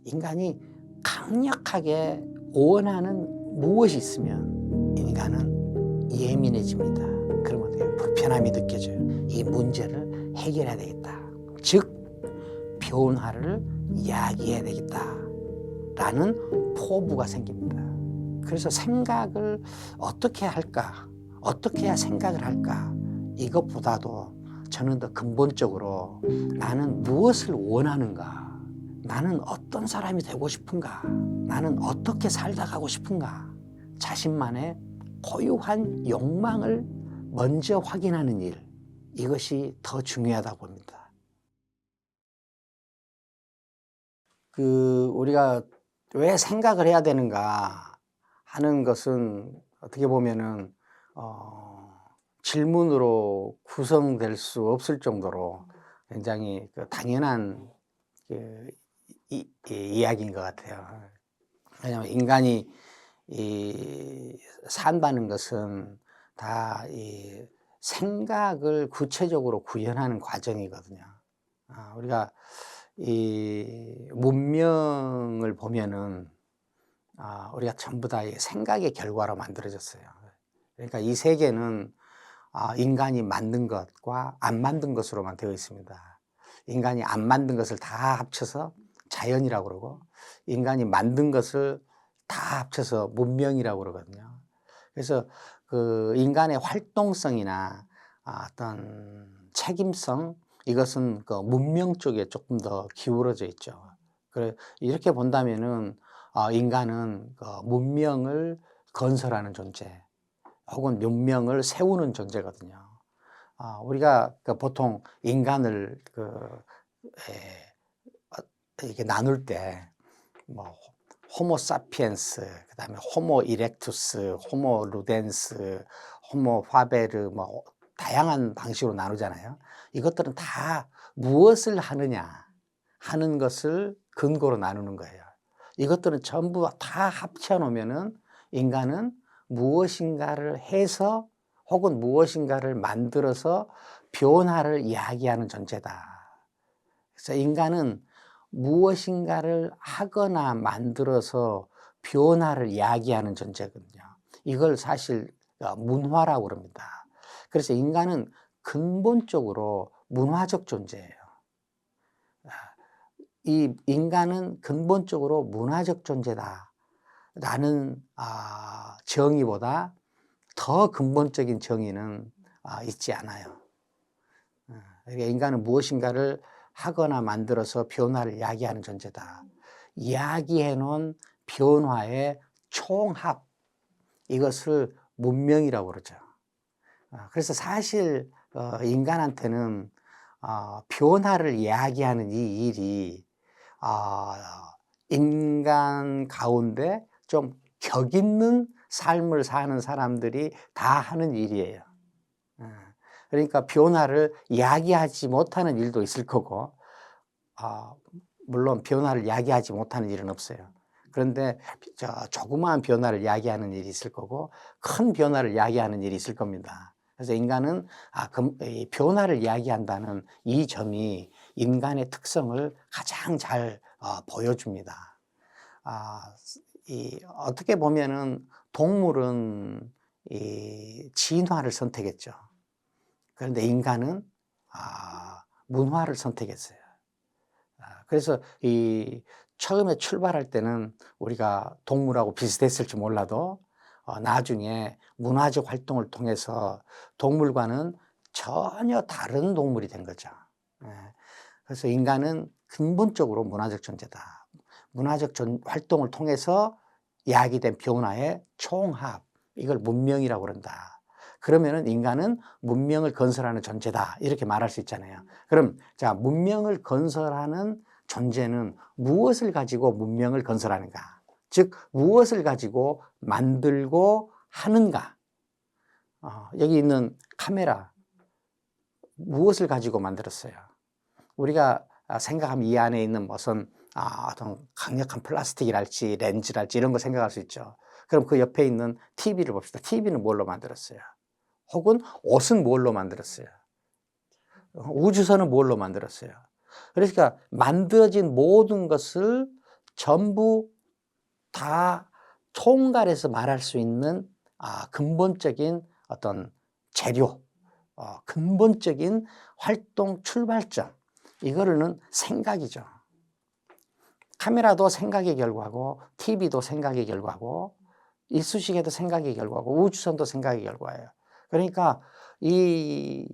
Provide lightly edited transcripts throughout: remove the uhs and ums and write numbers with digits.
인간이 강력하게 원하는 무엇이 있으면 인간은 예민해집니다. 그러면 돼요. 불편함이 느껴져요. 이 문제를 해결해야 되겠다. 즉 변화를 이야기해야 되겠다라는 포부가 생깁니다. 그래서 생각을 어떻게 할까? 어떻게 해야 생각을 할까? 이것보다도 저는 더 근본적으로 나는 무엇을 원하는가? 나는 어떤 사람이 되고 싶은가? 나는 어떻게 살다 가고 싶은가? 자신만의 고유한 욕망을 먼저 확인하는 일, 이것이 더 중요하다고 봅니다. 우리가 왜 생각을 해야 되는가 하는 것은 어떻게 보면은 질문으로 구성될 수 없을 정도로 굉장히 당연한 이야기인 것 같아요. 왜냐하면 인간이 산다는 것은 다 생각을 구체적으로 구현하는 과정이거든요. 우리가 문명을 보면은 우리가 전부 다 생각의 결과로 만들어졌어요. 그러니까 이 세계는 인간이 만든 것과 안 만든 것으로만 되어 있습니다. 인간이 안 만든 것을 다 합쳐서 자연이라고 그러고, 인간이 만든 것을 다 합쳐서 문명이라고 그러거든요. 그래서 인간의 활동성이나 어떤 책임성, 이것은 문명 쪽에 조금 더 기울어져 있죠. 이렇게 본다면은 인간은 문명을 건설하는 존재, 혹은 문명을 세우는 존재거든요. 우리가 보통 인간을 이렇게 나눌 때 뭐 호모 사피엔스, 그다음에 호모 이렉투스, 호모 루덴스, 호모 파베르, 뭐 다양한 방식으로 나누잖아요. 이것들은 다 무엇을 하느냐 하는 것을 근거로 나누는 거예요. 이것들은 전부 다 합쳐 놓으면은 인간은 무엇인가를 해서 혹은 무엇인가를 만들어서 변화를 이야기하는 존재다. 그래서 인간은 무엇인가를 하거나 만들어서 변화를 이야기하는 존재거든요. 이걸 사실 문화라고 그럽니다. 그래서 인간은 근본적으로 문화적 존재예요. 이 인간은 근본적으로 문화적 존재다라는 정의보다 더 근본적인 정의는 있지 않아요. 그러니까 인간은 무엇인가를 하거나 만들어서 변화를 이야기하는 존재다. 이야기해 놓은 변화의 총합, 이것을 문명이라고 그러죠. 그래서 사실 인간한테는 변화를 이야기하는 이 일이 인간 가운데 좀 격 있는 삶을 사는 사람들이 다 하는 일이에요. 그러니까 변화를 이야기하지 못하는 일도 있을 거고, 물론 변화를 이야기하지 못하는 일은 없어요. 그런데 조그마한 변화를 이야기하는 일이 있을 거고, 큰 변화를 이야기하는 일이 있을 겁니다. 그래서 인간은 이 변화를 이야기한다는 이 점이 인간의 특성을 가장 잘 보여줍니다. 어떻게 보면은 동물은 진화를 선택했죠. 그런데 인간은 문화를 선택했어요. 그래서 처음에 출발할 때는 우리가 동물하고 비슷했을지 몰라도 나중에 문화적 활동을 통해서 동물과는 전혀 다른 동물이 된 거죠. 그래서 인간은 근본적으로 문화적 존재다. 문화적 활동을 통해서 야기된 변화의 총합, 이걸 문명이라고 그런다. 그러면은 인간은 문명을 건설하는 존재다, 이렇게 말할 수 있잖아요. 그럼 자, 문명을 건설하는 존재는 무엇을 가지고 문명을 건설하는가? 즉 무엇을 가지고 만들고 하는가? 여기 있는 카메라, 무엇을 가지고 만들었어요? 우리가 생각하면 이 안에 있는 무슨 어떤 강력한 플라스틱이랄지 렌즈랄지 이런 거 생각할 수 있죠. 그럼 그 옆에 있는 TV를 봅시다. TV는 뭘로 만들었어요? 혹은 옷은 뭘로 만들었어요? 우주선은 뭘로 만들었어요? 그러니까 만들어진 모든 것을 전부 다 총괄해서 말할 수 있는 근본적인 어떤 재료, 근본적인 활동 출발점, 이거는 생각이죠. 카메라도 생각의 결과고, TV도 생각의 결과고, 이쑤시개도 생각의 결과고, 우주선도 생각의 결과예요. 그러니까 이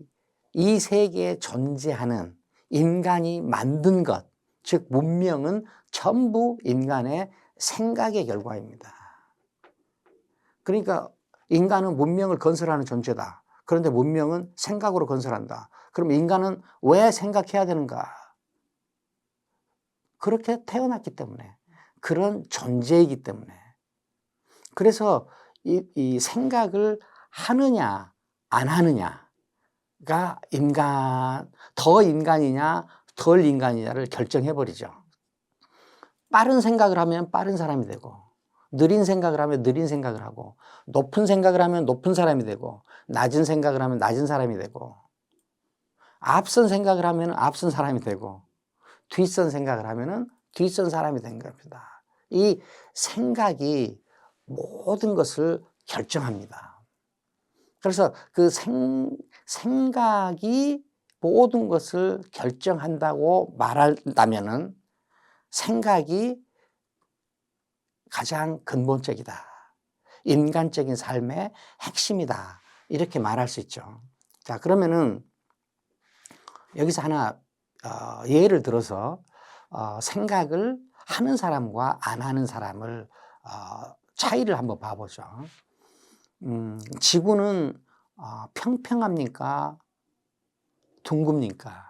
세계에 존재하는 인간이 만든 것, 즉 문명은 전부 인간의 생각의 결과입니다. 그러니까 인간은 문명을 건설하는 존재다. 그런데 문명은 생각으로 건설한다. 그럼 인간은 왜 생각해야 되는가? 그렇게 태어났기 때문에, 그런 존재이기 때문에. 그래서 이 생각을 하느냐 안 하느냐가 더 인간이냐 덜 인간이냐를 결정해버리죠. 빠른 생각을 하면 빠른 사람이 되고, 느린 생각을 하면 느린 생각을 하고, 높은 생각을 하면 높은 사람이 되고, 낮은 생각을 하면 낮은 사람이 되고, 앞선 생각을 하면 앞선 사람이 되고, 뒷선 생각을 하면 뒷선 사람이 된 겁니다. 이 생각이 모든 것을 결정합니다. 그래서 그 생각이 모든 것을 결정한다고 말한다면은 생각이 가장 근본적이다. 인간적인 삶의 핵심이다. 이렇게 말할 수 있죠. 자, 그러면은 여기서 하나 예를 들어서 생각을 하는 사람과 안 하는 사람을 차이를 한번 봐보죠. 지구는 평평합니까? 둥굽니까?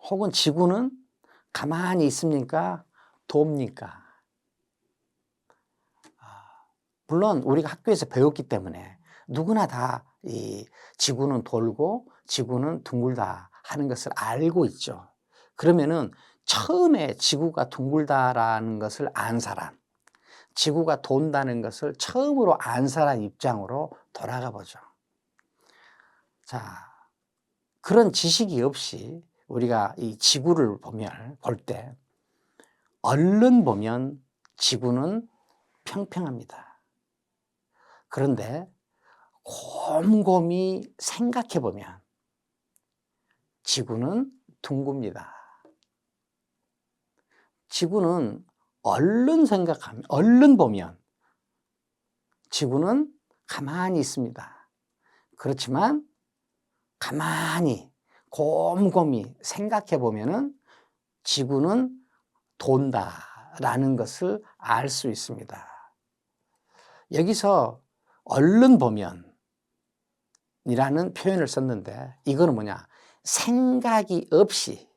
혹은 지구는 가만히 있습니까? 돕니까? 물론 우리가 학교에서 배웠기 때문에 누구나 다 이 지구는 돌고 지구는 둥글다 하는 것을 알고 있죠. 그러면은 처음에 지구가 둥글다라는 것을 안 사람, 지구가 돈다는 것을 처음으로 안 사람 입장으로 돌아가 보죠. 자, 그런 지식이 없이 우리가 이 지구를 볼 때 얼른 보면 지구는 평평합니다. 그런데 곰곰이 생각해 보면 지구는 둥굽니다. 지구는 얼른 보면 지구는 가만히 있습니다. 그렇지만 가만히 곰곰이 생각해 보면은 지구는 돈다라는 것을 알 수 있습니다. 여기서 얼른 보면 이라는 표현을 썼는데 이거는 뭐냐? 생각이 없이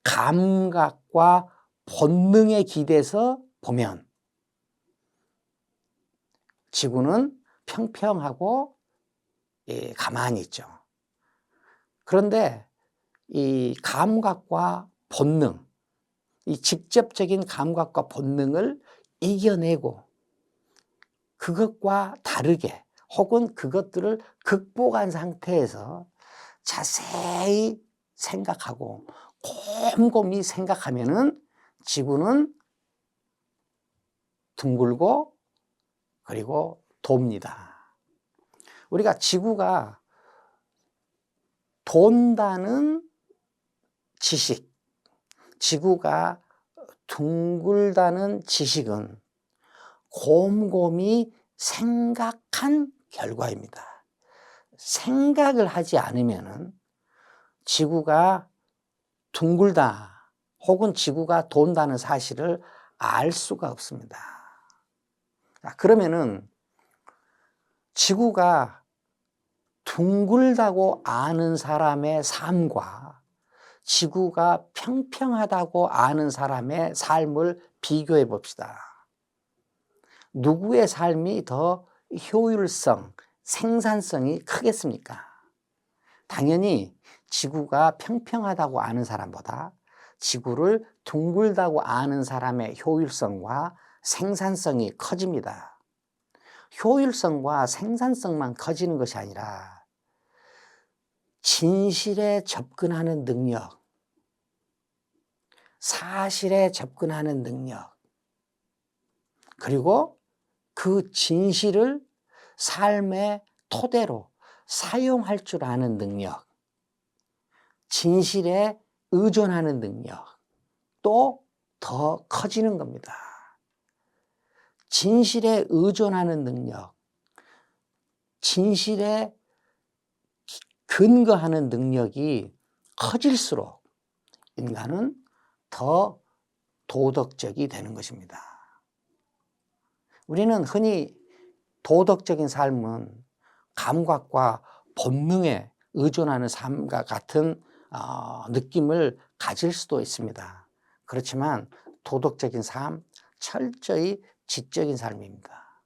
감각과 본능에 기대서 보면 지구는 평평하고 가만히 있죠. 그런데 이 감각과 본능, 이 직접적인 감각과 본능을 이겨내고 그것과 다르게 혹은 그것들을 극복한 상태에서 자세히 생각하고 곰곰이 생각하면은 지구는 둥글고 그리고 돕니다. 우리가 지구가 돈다는 지식, 지구가 둥글다는 지식은 곰곰이 생각한 결과입니다. 생각을 하지 않으면 지구가 둥글다 혹은 지구가 돈다는 사실을 알 수가 없습니다. 그러면은 지구가 둥글다고 아는 사람의 삶과 지구가 평평하다고 아는 사람의 삶을 비교해 봅시다. 누구의 삶이 더 효율성, 생산성이 크겠습니까? 당연히 지구가 평평하다고 아는 사람보다 지구를 둥글다고 아는 사람의 효율성과 생산성이 커집니다. 효율성과 생산성만 커지는 것이 아니라 진실에 접근하는 능력, 사실에 접근하는 능력, 그리고 그 진실을 삶의 토대로 사용할 줄 아는 능력, 진실에 의존하는 능력, 또 더 커지는 겁니다. 진실에 의존하는 능력, 진실에 근거하는 능력이 커질수록 인간은 더 도덕적이 되는 것입니다. 우리는 흔히 도덕적인 삶은 감각과 본능에 의존하는 삶과 같은 느낌을 가질 수도 있습니다. 그렇지만 도덕적인 삶, 철저히 지적인 삶입니다.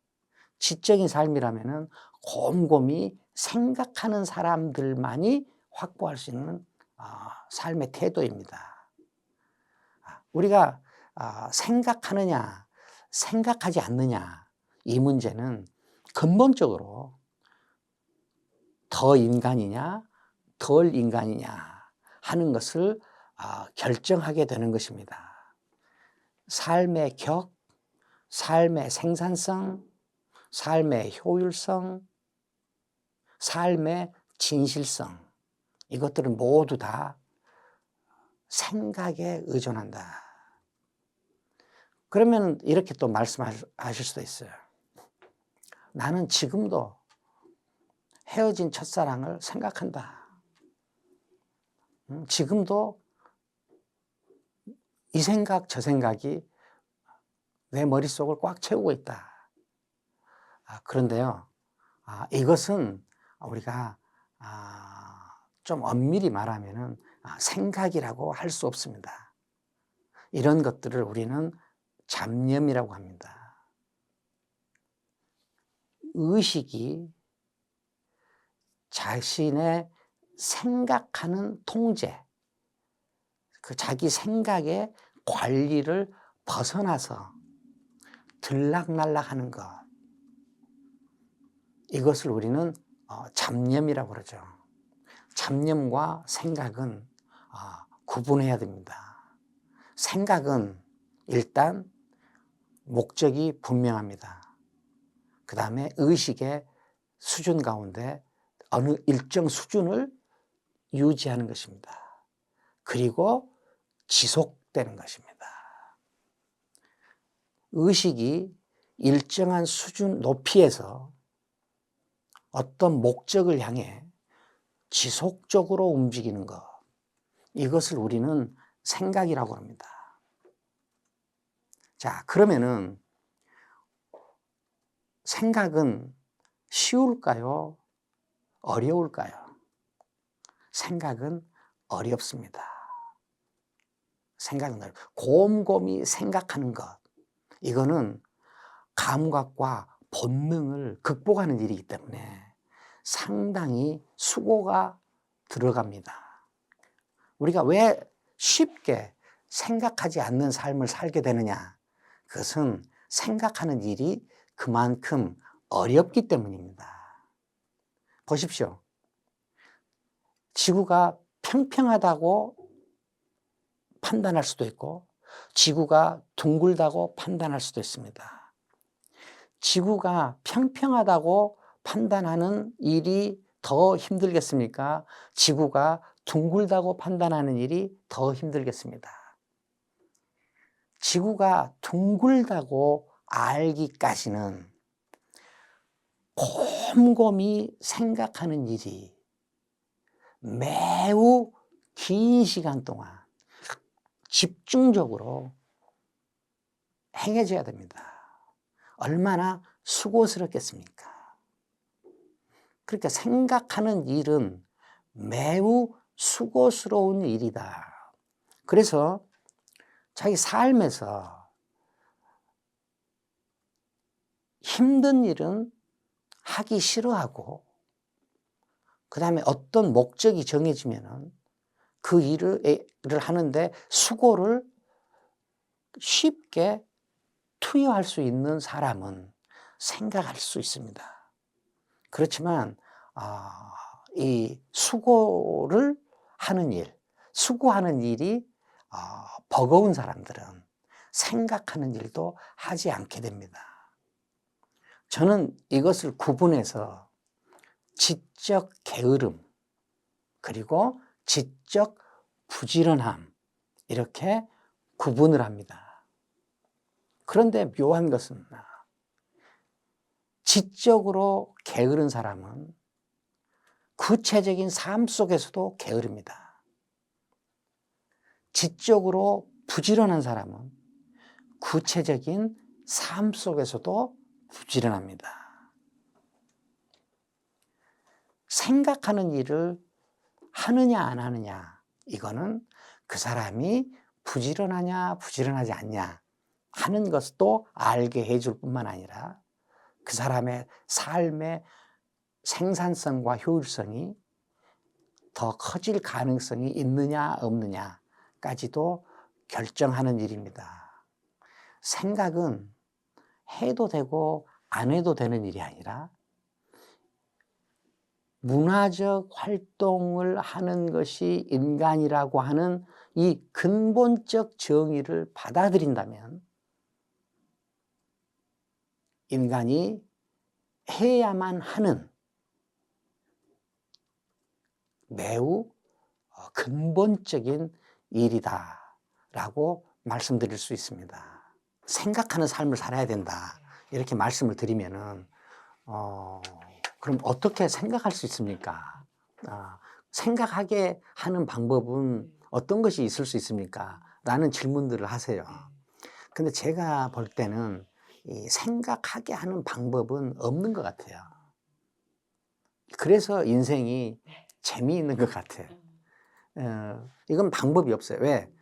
지적인 삶이라면 곰곰이 생각하는 사람들만이 확보할 수 있는 삶의 태도입니다. 우리가 생각하느냐, 생각하지 않느냐, 이 문제는 근본적으로 더 인간이냐, 덜 인간이냐 하는 것을 결정하게 되는 것입니다. 삶의 격, 삶의 생산성, 삶의 효율성, 삶의 진실성, 이것들은 모두 다 생각에 의존한다. 그러면 이렇게 또 말씀하실 수도 있어요. 나는 지금도 헤어진 첫사랑을 생각한다. 지금도 이 생각 저 생각이 내 머릿속을 꽉 채우고 있다. 그런데요, 이것은 우리가 좀 엄밀히 말하면 생각이라고 할 수 없습니다. 이런 것들을 우리는 잡념이라고 합니다. 의식이 자신의 생각하는 통제, 그 자기 생각의 관리를 벗어나서 들락날락하는 것, 이것을 우리는 잡념이라고 그러죠. 잡념과 생각은 구분해야 됩니다. 생각은 일단 목적이 분명합니다. 그 다음에 의식의 수준 가운데 어느 일정 수준을 유지하는 것입니다. 그리고 지속되는 것입니다. 의식이 일정한 수준 높이에서 어떤 목적을 향해 지속적으로 움직이는 것, 이것을 우리는 생각이라고 합니다. 자, 그러면은 생각은 쉬울까요? 어려울까요? 생각은 어렵습니다. 생각은 곰곰이 생각하는 것, 이거는 감각과 본능을 극복하는 일이기 때문에 상당히 수고가 들어갑니다. 우리가 왜 쉽게 생각하지 않는 삶을 살게 되느냐? 그것은 생각하는 일이 그만큼 어렵기 때문입니다. 보십시오. 지구가 평평하다고 판단할 수도 있고 지구가 둥글다고 판단할 수도 있습니다. 지구가 평평하다고 판단하는 일이 더 힘들겠습니까? 지구가 둥글다고 판단하는 일이 더 힘들겠습니다. 지구가 둥글다고 알기까지는 곰곰이 생각하는 일이 매우 긴 시간 동안 집중적으로 행해져야 됩니다. 얼마나 수고스럽겠습니까? 그러니까 생각하는 일은 매우 수고스러운 일이다. 그래서 자기 삶에서 힘든 일은 하기 싫어하고, 그 다음에 어떤 목적이 정해지면은 그 일을 하는데 수고를 쉽게 투여할 수 있는 사람은 생각할 수 있습니다. 그렇지만 이 수고를 하는 일, 수고하는 일이 버거운 사람들은 생각하는 일도 하지 않게 됩니다. 저는 이것을 구분해서 지적 게으름 그리고 지적 부지런함 이렇게 구분을 합니다. 그런데 묘한 것은 지적으로 게으른 사람은 구체적인 삶 속에서도 게으릅니다. 지적으로 부지런한 사람은 구체적인 삶 속에서도 부지런합니다. 생각하는 일을 하느냐 안 하느냐 이거는 그 사람이 부지런하냐 부지런하지 않냐 하는 것도 알게 해줄 뿐만 아니라 그 사람의 삶의 생산성과 효율성이 더 커질 가능성이 있느냐 없느냐까지도 결정하는 일입니다. 생각은 해도 되고 안 해도 되는 일이 아니라 문화적 활동을 하는 것이 인간이라고 하는 이 근본적 정의를 받아들인다면 인간이 해야만 하는 매우 근본적인 일이다라고 말씀드릴 수 있습니다. 생각하는 삶을 살아야 된다 이렇게 말씀을 드리면은 그럼 어떻게 생각할 수 있습니까? 생각하게 하는 방법은 어떤 것이 있을 수 있습니까? 라는 질문들을 하세요. 근데 제가 볼 때는 이 생각하게 하는 방법은 없는 것 같아요. 그래서 인생이 재미있는 것 같아요. 이건 방법이 없어요. 왜?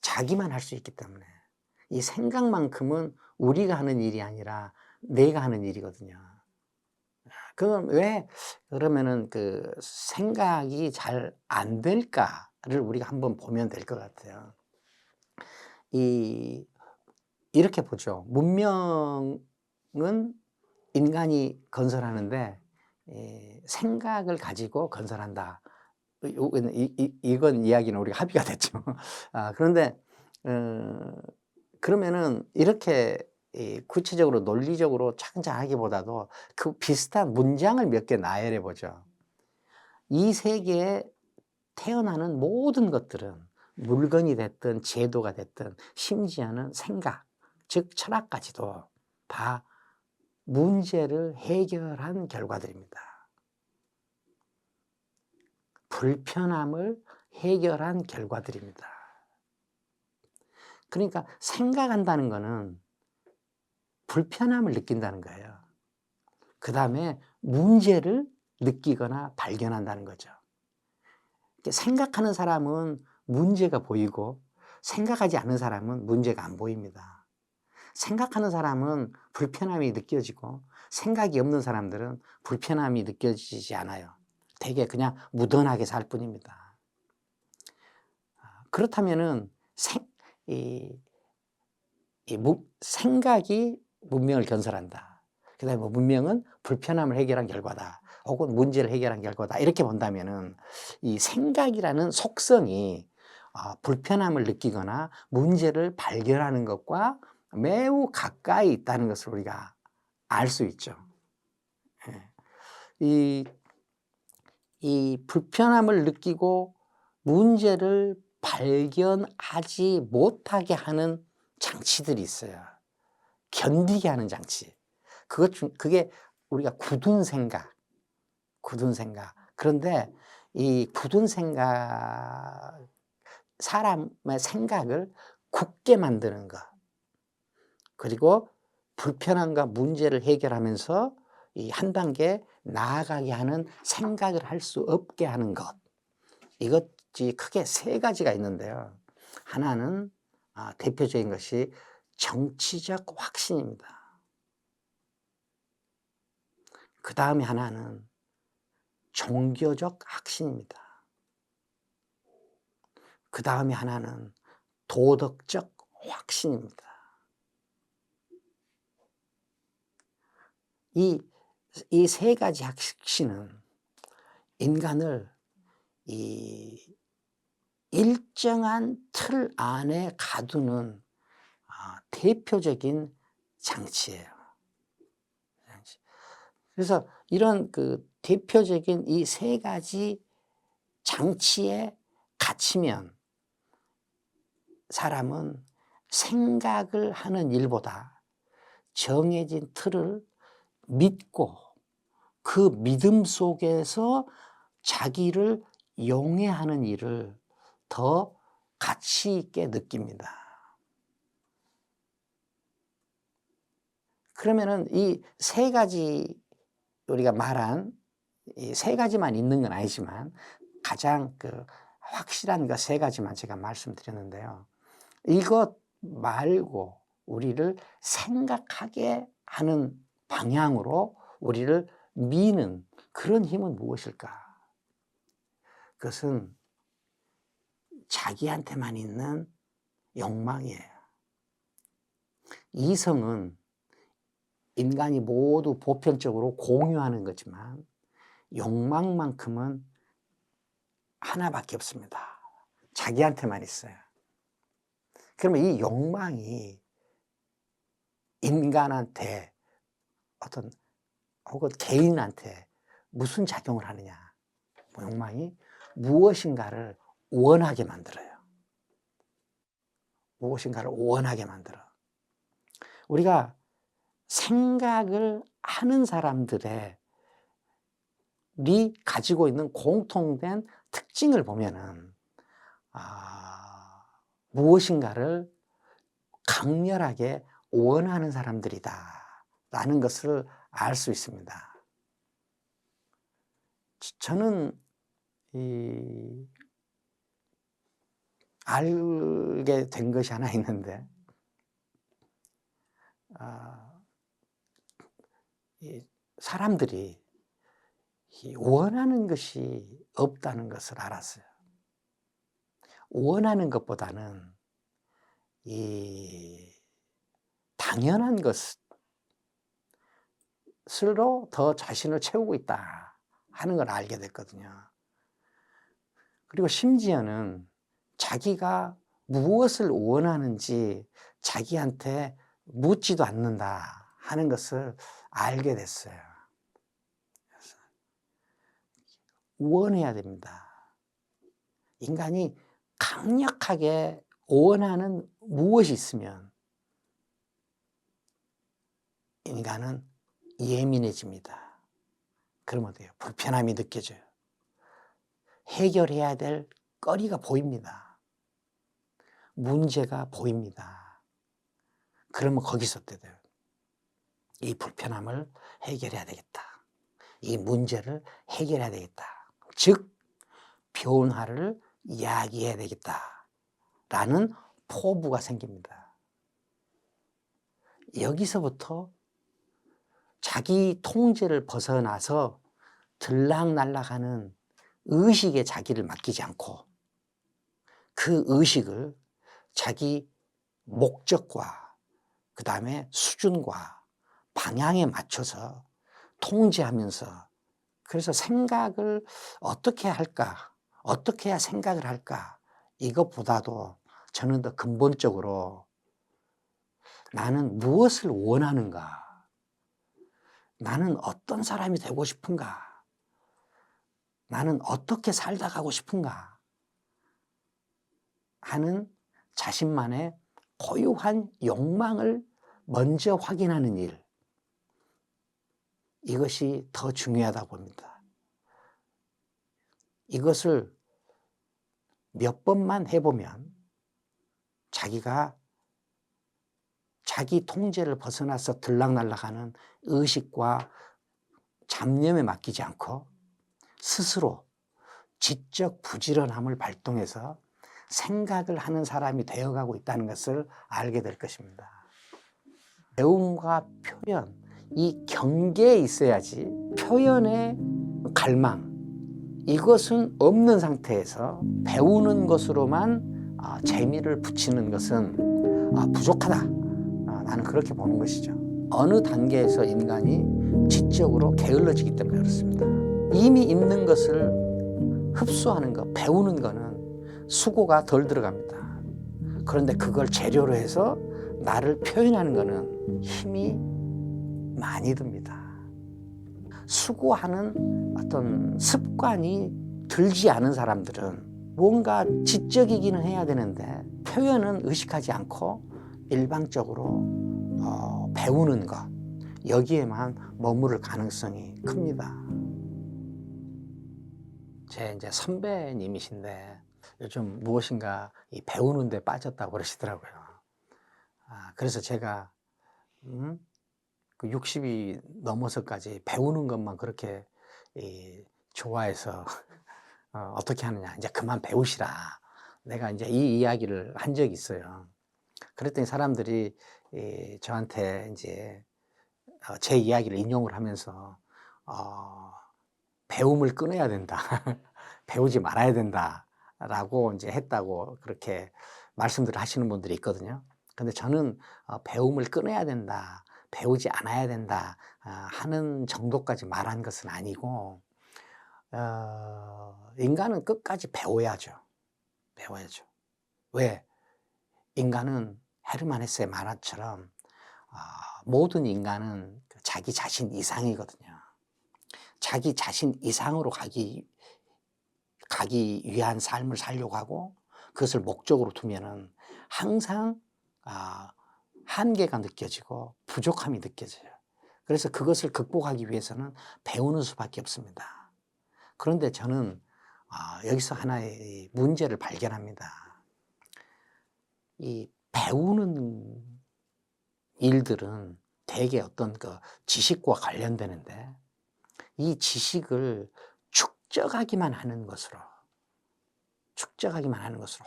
자기만 할 수 있기 때문에. 이 생각만큼은 우리가 하는 일이 아니라 내가 하는 일이거든요. 그럼 왜 그러면은 그 생각이 잘 안 될까를 우리가 한번 보면 될 것 같아요. 이렇게 보죠. 문명은 인간이 건설하는데 생각을 가지고 건설한다. 이건 이야기는 우리가 합의가 됐죠. 그런데 그러면은 이렇게 구체적으로 논리적으로 창작하기보다도 그 비슷한 문장을 몇 개 나열해 보죠. 이 세계에 태어나는 모든 것들은 물건이 됐든 제도가 됐든 심지어는 생각, 즉 철학까지도 다 문제를 해결한 결과들입니다. 불편함을 해결한 결과들입니다. 그러니까 생각한다는 것은 불편함을 느낀다는 거예요. 그 다음에 문제를 느끼거나 발견한다는 거죠. 생각하는 사람은 문제가 보이고 생각하지 않는 사람은 문제가 안 보입니다. 생각하는 사람은 불편함이 느껴지고 생각이 없는 사람들은 불편함이 느껴지지 않아요. 되게 그냥 무던하게 살 뿐입니다. 그렇다면은 생각이 문명을 건설한다. 그 다음에 문명은 불편함을 해결한 결과다. 혹은 문제를 해결한 결과다. 이렇게 본다면은 이 생각이라는 속성이 불편함을 느끼거나 문제를 발견하는 것과 매우 가까이 있다는 것을 우리가 알 수 있죠. 이 불편함을 느끼고 문제를 발견하지 못하게 하는 장치들이 있어요. 견디게 하는 장치. 그게 우리가 굳은 생각. 그런데 이 굳은 생각, 사람의 생각을 굳게 만드는 것. 그리고 불편함과 문제를 해결하면서 이 한 단계 나아가게 하는 생각을 할 수 없게 하는 것. 이것이 크게 세 가지가 있는데요. 하나는 대표적인 것이 정치적 확신입니다. 그 다음에 하나는 종교적 확신입니다. 그 다음에 하나는 도덕적 확신입니다. 이 세 가지 확신은 인간을 이 일정한 틀 안에 가두는 대표적인 장치예요. 그래서 이런 그 대표적인 이 세 가지 장치에 갇히면 사람은 생각을 하는 일보다 정해진 틀을 믿고 그 믿음 속에서 자기를 용해하는 일을 더 가치 있게 느낍니다. 그러면은 이 세 가지 우리가 말한 이 세 가지만 있는 건 아니지만 가장 그 확실한 거 세 가지만 제가 말씀드렸는데요. 이것 말고 우리를 생각하게 하는 방향으로 우리를 미는 그런 힘은 무엇일까? 그것은 자기한테만 있는 욕망이에요. 이성은 인간이 모두 보편적으로 공유하는 거지만 욕망만큼은 하나밖에 없습니다. 자기한테만 있어요. 그러면 이 욕망이 인간한테 어떤 혹은 개인한테 무슨 작용을 하느냐? 욕망이 무엇인가를 원하게 만들어요. 무엇인가를 원하게 만들어. 우리가 생각을 하는 사람들의 가지고 있는 공통된 특징을 보면은 무엇인가를 강렬하게 원하는 사람들이다라는 것을 알 수 있습니다. 저는 알게 된 것이 하나 있는데 사람들이 원하는 것이 없다는 것을 알았어요. 원하는 것보다는 이 당연한 것으로 더 자신을 채우고 있다 하는 걸 알게 됐거든요. 그리고 심지어는 자기가 무엇을 원하는지 자기한테 묻지도 않는다 하는 것을 알게 됐어요. 그래서 원해야 됩니다. 인간이 강력하게 원하는 무엇이 있으면 인간은 예민해집니다. 그러면 어때요? 불편함이 느껴져요. 해결해야 될 거리가 보입니다. 문제가 보입니다. 그러면 거기서 어때요? 이 불편함을 해결해야 되겠다. 이 문제를 해결해야 되겠다. 즉 변화를 이야기해야 되겠다. 라는 포부가 생깁니다. 여기서부터 자기 통제를 벗어나서 들락날락하는 의식에 자기를 맡기지 않고 그 의식을 자기 목적과 그 다음에 수준과 방향에 맞춰서 통제하면서 그래서 생각을 어떻게 할까? 어떻게 해야 생각을 할까? 이것보다도 저는 더 근본적으로 나는 무엇을 원하는가? 나는 어떤 사람이 되고 싶은가? 나는 어떻게 살다 가고 싶은가? 하는 자신만의 고유한 욕망을 먼저 확인하는 일. 이것이 더 중요하다고 봅니다. 이것을 몇 번만 해보면 자기가 자기 통제를 벗어나서 들락날락하는 의식과 잡념에 맡기지 않고 스스로 지적 부지런함을 발동해서 생각을 하는 사람이 되어가고 있다는 것을 알게 될 것입니다. 배움과 표현, 이 경계에 있어야지 표현의 갈망, 이것은 없는 상태에서 배우는 것으로만 재미를 붙이는 것은 부족하다. 나는 그렇게 보는 것이죠. 어느 단계에서 인간이 지적으로 게을러지기 때문에 그렇습니다. 이미 있는 것을 흡수하는 것, 배우는 것은 수고가 덜 들어갑니다. 그런데 그걸 재료로 해서 나를 표현하는 거는 힘이 많이 듭니다. 수고하는 어떤 습관이 들지 않은 사람들은 뭔가 지적이기는 해야 되는데 표현은 의식하지 않고 일방적으로 배우는 것, 여기에만 머무를 가능성이 큽니다. 제 이제 선배님이신데 요즘 무엇인가 배우는 데 빠졌다고 그러시더라고요. 그래서 제가 그 60이 넘어서까지 배우는 것만 그렇게 좋아해서 어떻게 하느냐, 이제 그만 배우시라. 내가 이제 이 이야기를 한 적이 있어요. 그랬더니 사람들이 저한테 이제 제 이야기를 인용을 하면서 배움을 끊어야 된다. 배우지 말아야 된다. 라고 이제 했다고 그렇게 말씀들을 하시는 분들이 있거든요. 근데 저는 배움을 끊어야 된다. 배우지 않아야 된다. 하는 정도까지 말한 것은 아니고, 인간은 끝까지 배워야죠. 배워야죠. 왜? 인간은 헤르만 헤세의 말처럼 모든 인간은 자기 자신 이상이거든요. 자기 자신 이상으로 가기 위한 삶을 살려고 하고 그것을 목적으로 두면은 항상 한계가 느껴지고 부족함이 느껴져요. 그래서 그것을 극복하기 위해서는 배우는 수밖에 없습니다. 그런데 저는 여기서 하나의 문제를 발견합니다. 이 배우는 일들은 대개 어떤 그 지식과 관련되는데 이 지식을 축적하기만 하는 것으로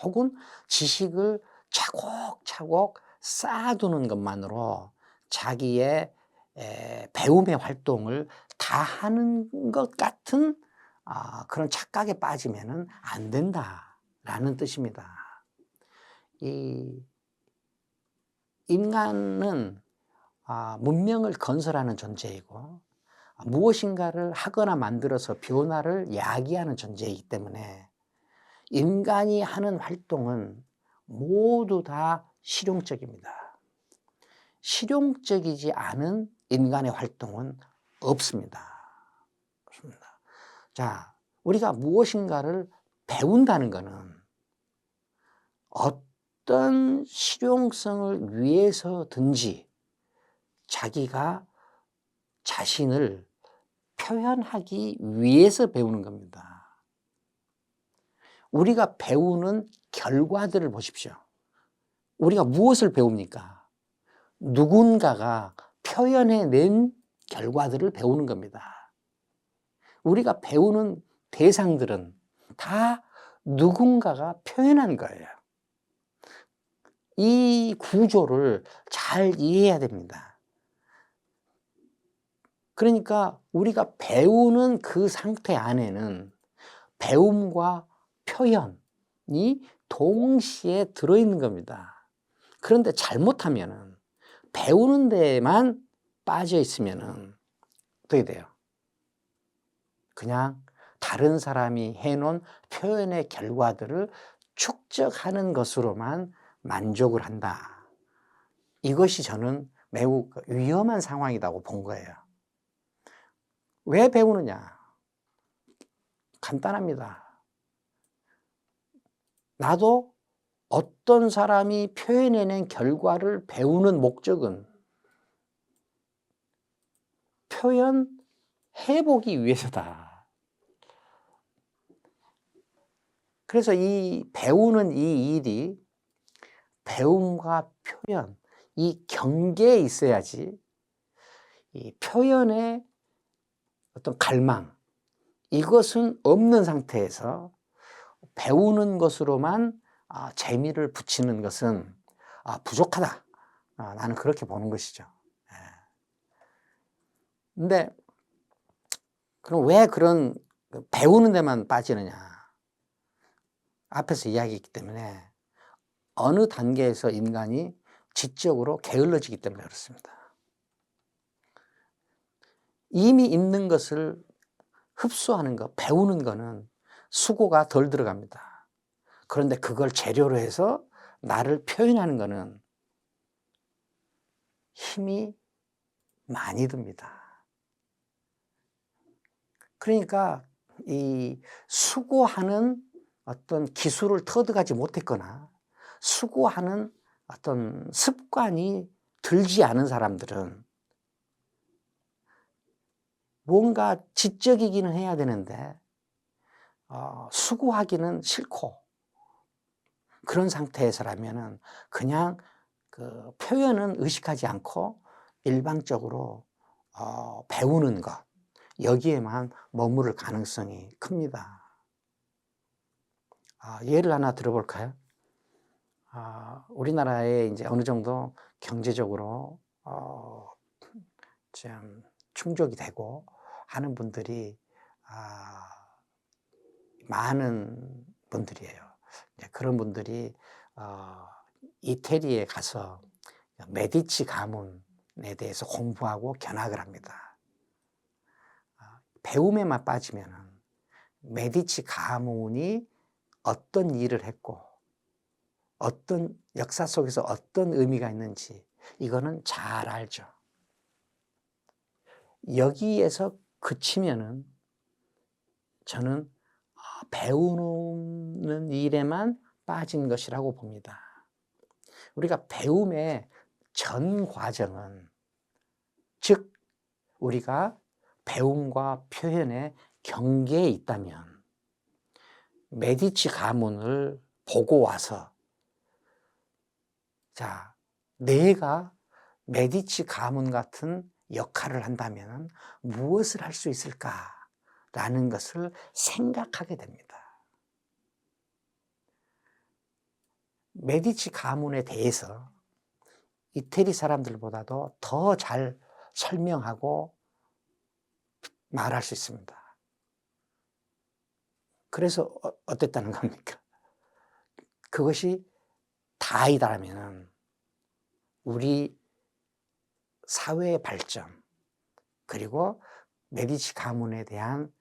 혹은 지식을 차곡차곡 쌓아두는 것만으로 자기의 배움의 활동을 다 하는 것 같은 그런 착각에 빠지면 안 된다라는 뜻입니다. 이 인간은 문명을 건설하는 존재이고 무엇인가를 하거나 만들어서 변화를 야기하는 존재이기 때문에 인간이 하는 활동은 모두 다 실용적입니다. 실용적이지 않은 인간의 활동은 없습니다. 자, 우리가 무엇인가를 배운다는 것은 어떤 실용성을 위해서든지 자기가 자신을 표현하기 위해서 배우는 겁니다. 우리가 배우는 결과들을 보십시오. 우리가 무엇을 배웁니까? 누군가가 표현해낸 결과들을 배우는 겁니다. 우리가 배우는 대상들은 다 누군가가 표현한 거예요. 이 구조를 잘 이해해야 됩니다. 그러니까 우리가 배우는 그 상태 안에는 배움과 표현이 동시에 들어있는 겁니다. 그런데 잘못하면 배우는 데만 빠져 있으면 어떻게 돼요? 그냥 다른 사람이 해놓은 표현의 결과들을 축적하는 것으로만 만족을 한다. 이것이 저는 매우 위험한 상황이라고 본 거예요. 왜 배우느냐? 간단합니다. 나도 어떤 사람이 표현해낸 결과를 배우는 목적은 표현해보기 위해서다. 그래서 이 배우는 이 일이 배움과 표현, 이 경계에 있어야지 이 표현의 어떤 갈망, 이것은 없는 상태에서 배우는 것으로만 재미를 붙이는 것은 부족하다. 나는 그렇게 보는 것이죠. 근데 그럼 왜 그런 배우는 데만 빠지느냐? 앞에서 이야기했기 때문에 어느 단계에서 인간이 지적으로 게을러지기 때문에 그렇습니다. 이미 있는 것을 흡수하는 것, 배우는 거는 수고가 덜 들어갑니다. 그런데 그걸 재료로 해서 나를 표현하는 거는 힘이 많이 듭니다. 그러니까 이 수고하는 어떤 기술을 터득하지 못했거나 수고하는 어떤 습관이 들지 않은 사람들은 뭔가 지적이기는 해야 되는데 수고하기는 싫고 그런 상태에서라면은 그냥 그 표현은 의식하지 않고 일방적으로 배우는 것 여기에만 머무를 가능성이 큽니다. 예를 하나 들어볼까요? 우리나라에 이제 어느 정도 경제적으로 좀 충족이 되고 하는 분들이 많은 분들이에요. 그런 분들이 이태리에 가서 메디치 가문에 대해서 공부하고 견학을 합니다. 배움에만 빠지면은 메디치 가문이 어떤 일을 했고 어떤 역사 속에서 어떤 의미가 있는지 이거는 잘 알죠. 여기에서 그치면은 저는 배우는 일에만 빠진 것이라고 봅니다. 우리가 배움의 전 과정은 즉 우리가 배움과 표현의 경계에 있다면 메디치 가문을 보고 와서 자, 내가 메디치 가문 같은 역할을 한다면 무엇을 할 수 있을까라는 것을 생각하게 됩니다. 메디치 가문에 대해서 이태리 사람들보다도 더 잘 설명하고 말할 수 있습니다. 그래서 어땠다는 겁니까? 그것이 다이다라면 우리 사회의 발전 그리고 메디치 가문에 대한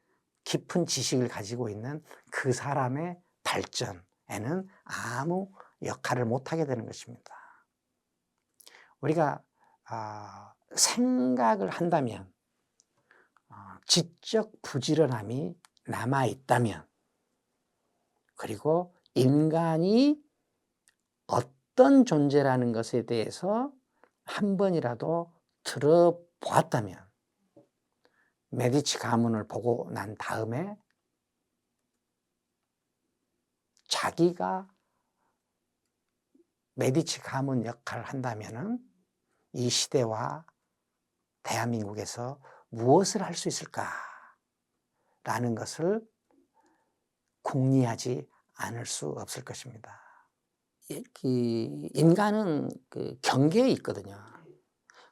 깊은 지식을 가지고 있는 그 사람의 발전에는 아무 역할을 못하게 되는 것입니다. 우리가 생각을 한다면 지적 부지런함이 남아있다면 그리고 인간이 어떤 존재라는 것에 대해서 한 번이라도 들어보았다면 메디치 가문을 보고 난 다음에 자기가 메디치 가문 역할을 한다면 이 시대와 대한민국에서 무엇을 할 수 있을까라는 것을 궁리하지 않을 수 없을 것입니다. 인간은 그 경계에 있거든요.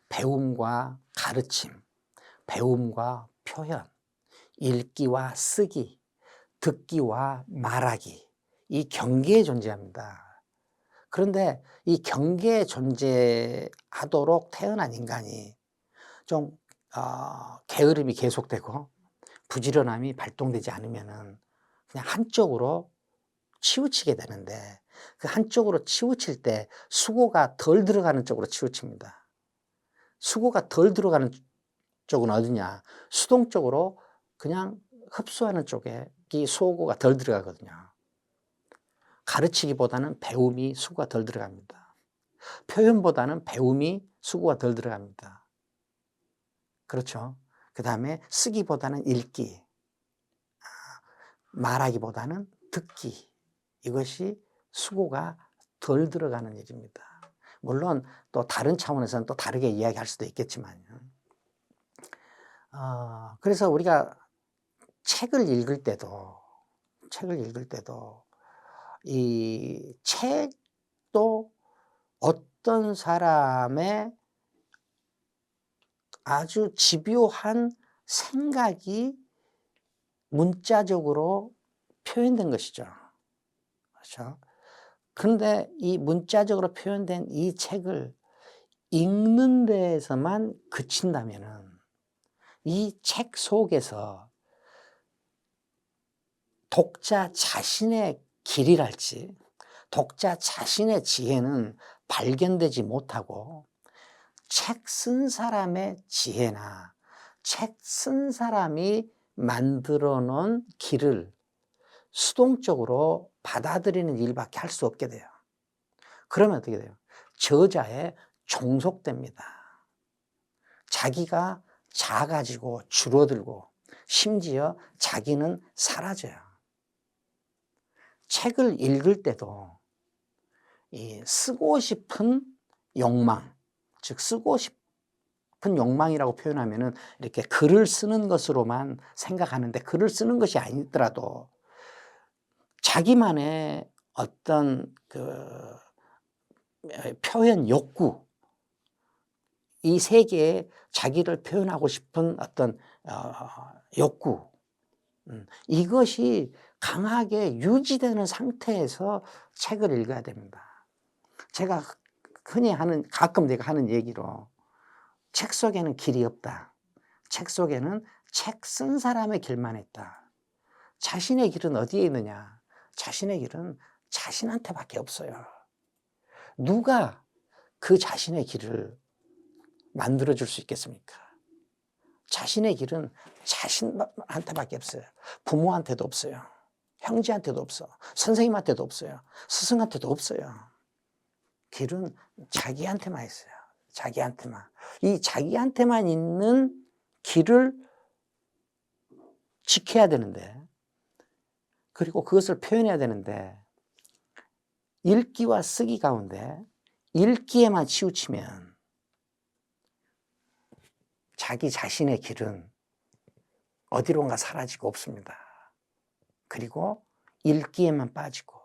배움과 가르침, 배움과 표현, 읽기와 쓰기, 듣기와 말하기, 이 경계에 존재합니다. 그런데 이 경계에 존재하도록 태어난 인간이 좀 게으름이 계속되고 부지런함이 발동되지 않으면은 그냥 한쪽으로 치우치게 되는데 그 한쪽으로 치우칠 때 수고가 덜 들어가는 쪽으로 치우칩니다. 수고가 덜 들어가는 쪽은 어디냐? 수동적으로 그냥 흡수하는 쪽에 이 수고가 덜 들어가거든요. 가르치기보다는 배움이 수고가 덜 들어갑니다. 표현보다는 배움이 수고가 덜 들어갑니다. 그렇죠? 그 다음에 쓰기보다는 읽기, 말하기보다는 듣기, 이것이 수고가 덜 들어가는 일입니다. 물론 또 다른 차원에서는 또 다르게 이야기할 수도 있겠지만요. 그래서 우리가 책을 읽을 때도 이 책도 어떤 사람의 아주 집요한 생각이 문자적으로 표현된 것이죠. 그렇죠? 그런데 이 문자적으로 표현된 이 책을 읽는 데에서만 그친다면은 이 책 속에서 독자 자신의 길이랄지 독자 자신의 지혜는 발견되지 못하고 책 쓴 사람의 지혜나 책 쓴 사람이 만들어 놓은 길을 수동적으로 받아들이는 일밖에 할 수 없게 돼요. 그러면 어떻게 돼요? 저자에 종속됩니다. 자기가 작아지고 줄어들고 심지어 자기는 사라져요. 책을 읽을 때도 이 쓰고 싶은 욕망, 즉 쓰고 싶은 욕망이라고 표현하면은 이렇게 글을 쓰는 것으로만 생각하는데, 글을 쓰는 것이 아니더라도 자기만의 어떤 그 표현 욕구, 이 세계에 자기를 표현하고 싶은 어떤 욕구, 이것이 강하게 유지되는 상태에서 책을 읽어야 됩니다. 제가 흔히 하는, 가끔 내가 하는 얘기로, 책 속에는 길이 없다. 책 속에는 책 쓴 사람의 길만 있다. 자신의 길은 어디에 있느냐? 자신의 길은 자신한테밖에 없어요. 누가 그 자신의 길을 만들어줄 수 있겠습니까? 자신의 길은 자신한테밖에 없어요. 부모한테도 없어요. 형제한테도 없어. 선생님한테도 없어요. 스승한테도 없어요. 길은 자기한테만 있어요. 자기한테만. 이 자기한테만 있는 길을 지켜야 되는데, 그리고 그것을 표현해야 되는데, 읽기와 쓰기 가운데 읽기에만 치우치면 자기 자신의 길은 어디론가 사라지고 없습니다. 그리고 읽기에만 빠지고,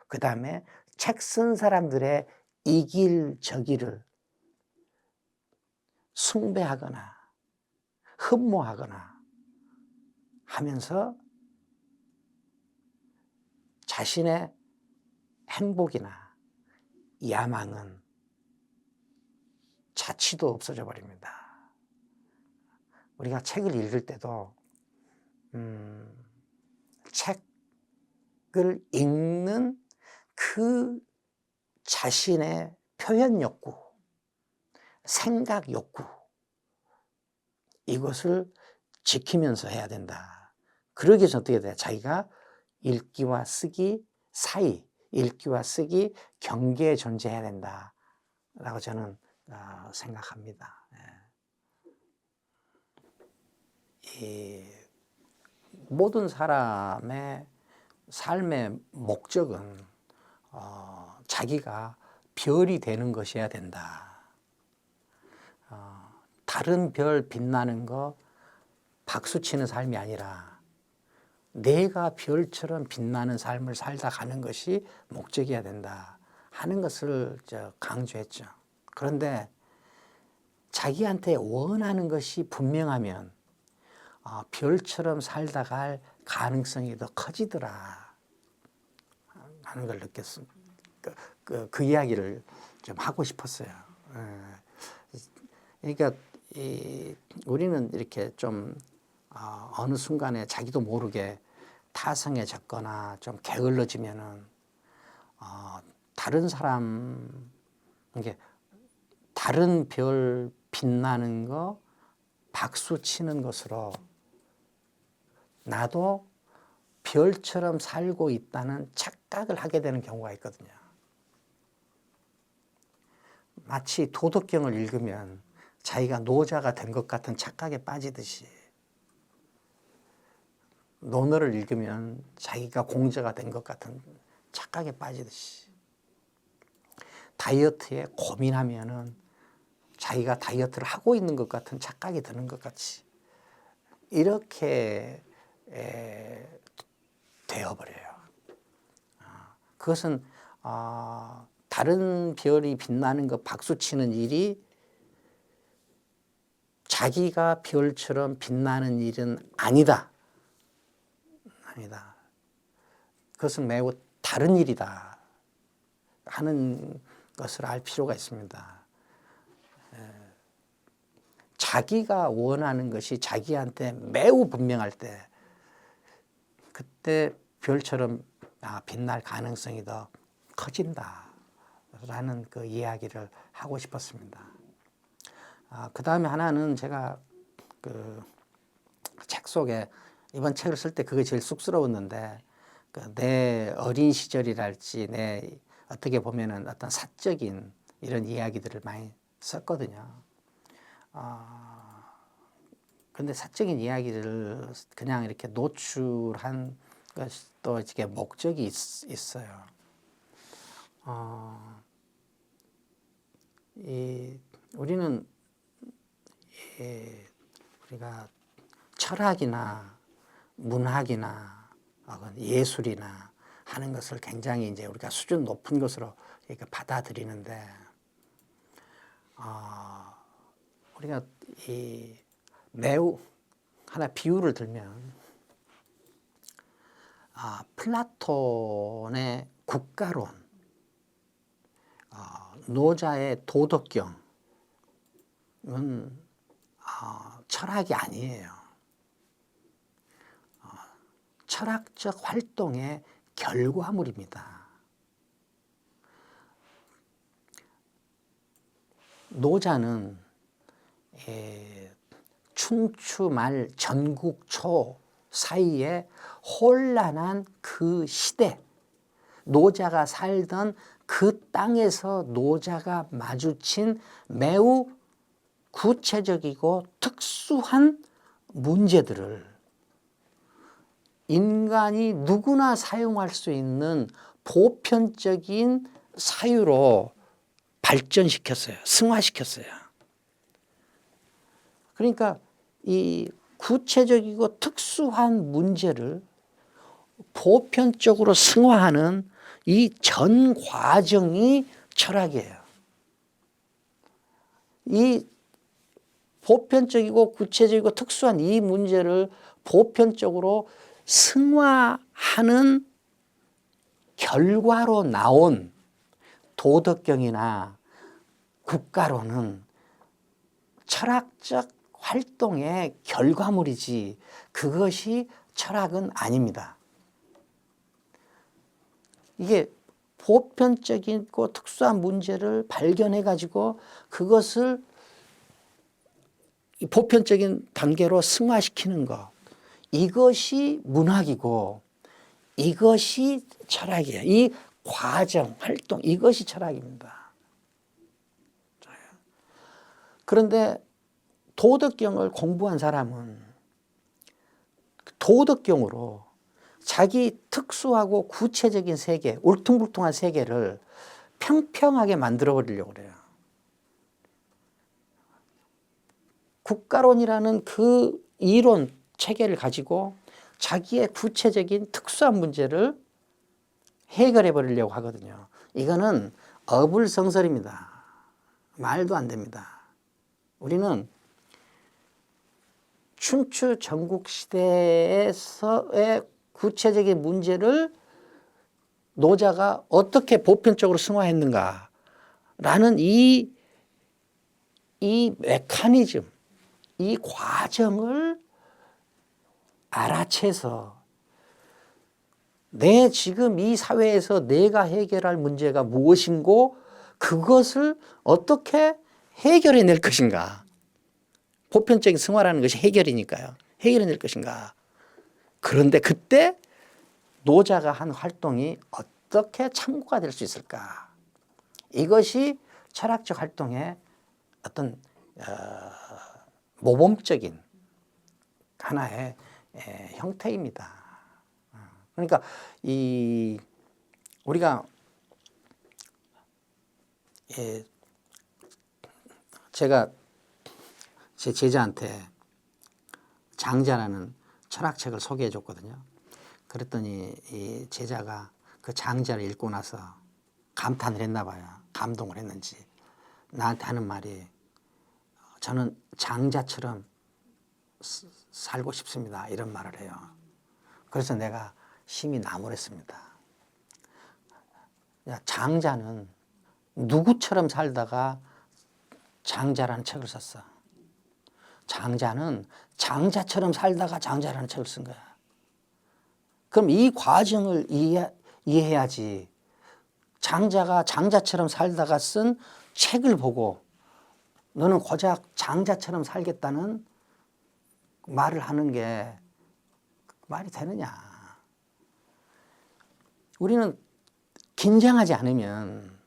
그 다음에 책 쓴 사람들의 이 길 저 길을 숭배하거나 흠모하거나 하면서 자신의 행복이나 야망은 자취도 없어져 버립니다. 우리가 책을 읽을 때도 책을 읽는 그 자신의 표현 욕구, 생각 욕구, 이것을 지키면서 해야 된다. 그러기 위해서 어떻게 돼요? 자기가 읽기와 쓰기 사이, 읽기와 쓰기 경계에 존재해야 된다 라고 저는 생각합니다. 이 모든 사람의 삶의 목적은 자기가 별이 되는 것이어야 된다. 다른 별 빛나는 거 박수치는 삶이 아니라 내가 별처럼 빛나는 삶을 살다 가는 것이 목적이어야 된다 하는 것을 강조했죠. 그런데 자기한테 원하는 것이 분명하면 별처럼 살다 갈 가능성이 더 커지더라 하는 걸 느꼈습니다. 그 이야기를 좀 하고 싶었어요. 그러니까 우리는 이렇게 좀 어느 순간에 자기도 모르게 타성에 젖거나 좀 게을러지면은 다른 사람, 이게 다른 별 빛나는 거 박수 치는 것으로 나도 별처럼 살고 있다는 착각을 하게 되는 경우가 있거든요. 마치 도덕경을 읽으면 자기가 노자가 된 것 같은 착각에 빠지듯이, 논어를 읽으면 자기가 공자가 된 것 같은 착각에 빠지듯이, 다이어트에 고민하면은 자기가 다이어트를 하고 있는 것 같은 착각이 드는 것 같이 이렇게 되어버려요. 그것은 다른 별이 빛나는 거 박수치는 일이 자기가 별처럼 빛나는 일은 아니다. 아니다. 그것은 매우 다른 일이다 하는 것을 알 필요가 있습니다. 자기가 원하는 것이 자기한테 매우 분명할 때, 그때 별처럼 빛날 가능성이 더 커진다라는 그 이야기를 하고 싶었습니다. 그 다음에 하나는 제가 그 책 속에 이번 책을 쓸 때 그게 제일 쑥스러웠는데 내 어린 시절이랄지 내 어떻게 보면은 어떤 사적인 이런 이야기들을 많이 썼거든요. 근데 사적인 이야기를 그냥 이렇게 노출한 것도 이게 목적이 있어요. 우리는 우리가 철학이나 문학이나 예술이나 하는 것을 굉장히 이제 우리가 수준 높은 것으로 이렇게 받아들이는데, 우리가 매우 하나 비유를 들면, 플라톤의 국가론, 노자의 도덕경은 철학이 아니에요. 철학적 활동의 결과물입니다. 노자는 춘추 말 전국 초 사이에 혼란한 그 시대, 노자가 살던 그 땅에서 노자가 마주친 매우 구체적이고 특수한 문제들을 인간이 누구나 사용할 수 있는 보편적인 사유로 발전시켰어요. 승화시켰어요. 그러니까 이 구체적이고 특수한 문제를 보편적으로 승화하는 이 전 과정이 철학이에요. 이 보편적이고 구체적이고 특수한 이 문제를 보편적으로 승화하는 결과로 나온 도덕경이나 국가론은 철학적 활동의 결과물이지 그것이 철학은 아닙니다. 이게 보편적이고 특수한 문제를 발견해 가지고 그것을 보편적인 단계로 승화시키는 것, 이것이 문학이고 이것이 철학이에요. 이 과정, 활동, 이것이 철학입니다. 그런데 도덕경을 공부한 사람은 도덕경으로 자기 특수하고 구체적인 세계, 울퉁불퉁한 세계를 평평하게 만들어 버리려고 그래요. 국가론이라는 그 이론 체계를 가지고 자기의 구체적인 특수한 문제를 해결해 버리려고 하거든요. 이거는 어불성설입니다. 말도 안 됩니다. 우리는 춘추 전국 시대에서의 구체적인 문제를 노자가 어떻게 보편적으로 승화했는가라는 이 메커니즘, 이 과정을 알아채서 내 지금 이 사회에서 내가 해결할 문제가 무엇인고 그것을 어떻게 해결해낼 것인가. 보편적인 승화라는 것이 해결이니까요. 해결해낼 것인가. 그런데 그때 노자가 한 활동이 어떻게 참고가 될 수 있을까. 이것이 철학적 활동의 어떤 모범적인 하나의 형태입니다. 그러니까 우리가 제가 제 제자한테 장자라는 철학책을 소개해 줬거든요. 그랬더니 이 제자가 그 장자를 읽고 나서 감탄을 했나 봐요. 감동을 했는지 나한테 하는 말이, 저는 장자처럼 살고 싶습니다, 이런 말을 해요. 그래서 내가 심히 나무랬습니다. 장자는 누구처럼 살다가 장자라는 책을 썼어. 장자는 장자처럼 살다가 장자라는 책을 쓴 거야. 그럼 이 과정을 이해해야지. 장자가 장자처럼 살다가 쓴 책을 보고 너는 고작 장자처럼 살겠다는 말을 하는 게 말이 되느냐. 우리는 긴장하지 않으면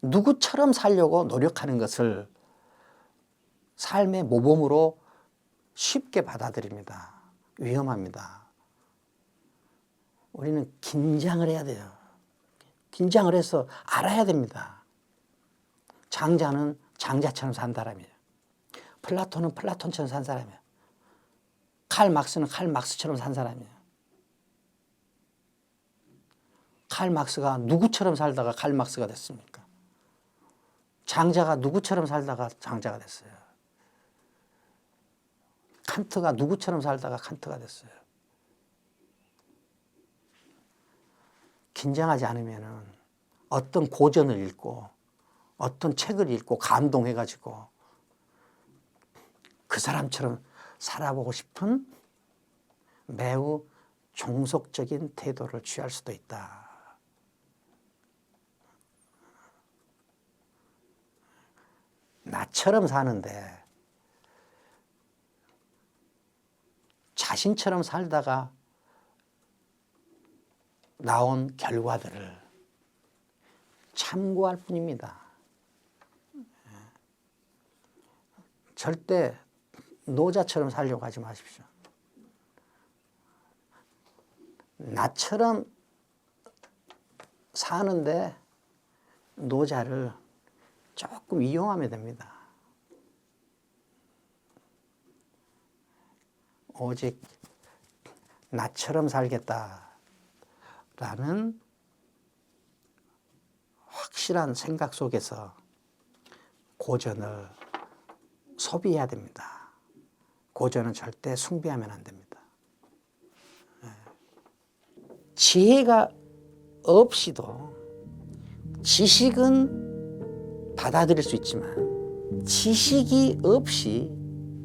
누구처럼 살려고 노력하는 것을 삶의 모범으로 쉽게 받아들입니다. 위험합니다. 우리는 긴장을 해야 돼요. 긴장을 해서 알아야 됩니다. 장자는 장자처럼 산 사람이에요. 플라톤은 플라톤처럼 산 사람이에요. 칼 막스는 칼 막스처럼 산 사람이에요. 칼 막스가 누구처럼 살다가 칼 막스가 됐습니까? 장자가 누구처럼 살다가 장자가 됐어요. 칸트가 누구처럼 살다가 칸트가 됐어요. 긴장하지 않으면 어떤 고전을 읽고 어떤 책을 읽고 감동해가지고 그 사람처럼 살아보고 싶은 매우 종속적인 태도를 취할 수도 있다. 나처럼 사는데 자신처럼 살다가 나온 결과들을 참고할 뿐입니다. 절대 노자처럼 살려고 하지 마십시오. 나처럼 사는데 노자를 조금 이용하면 됩니다. 오직 나처럼 살겠다라는 확실한 생각 속에서 고전을 소비해야 됩니다. 고전은 절대 숭배하면 안 됩니다. 지혜가 없이도 지식은 받아들일 수 있지만 지식이 없이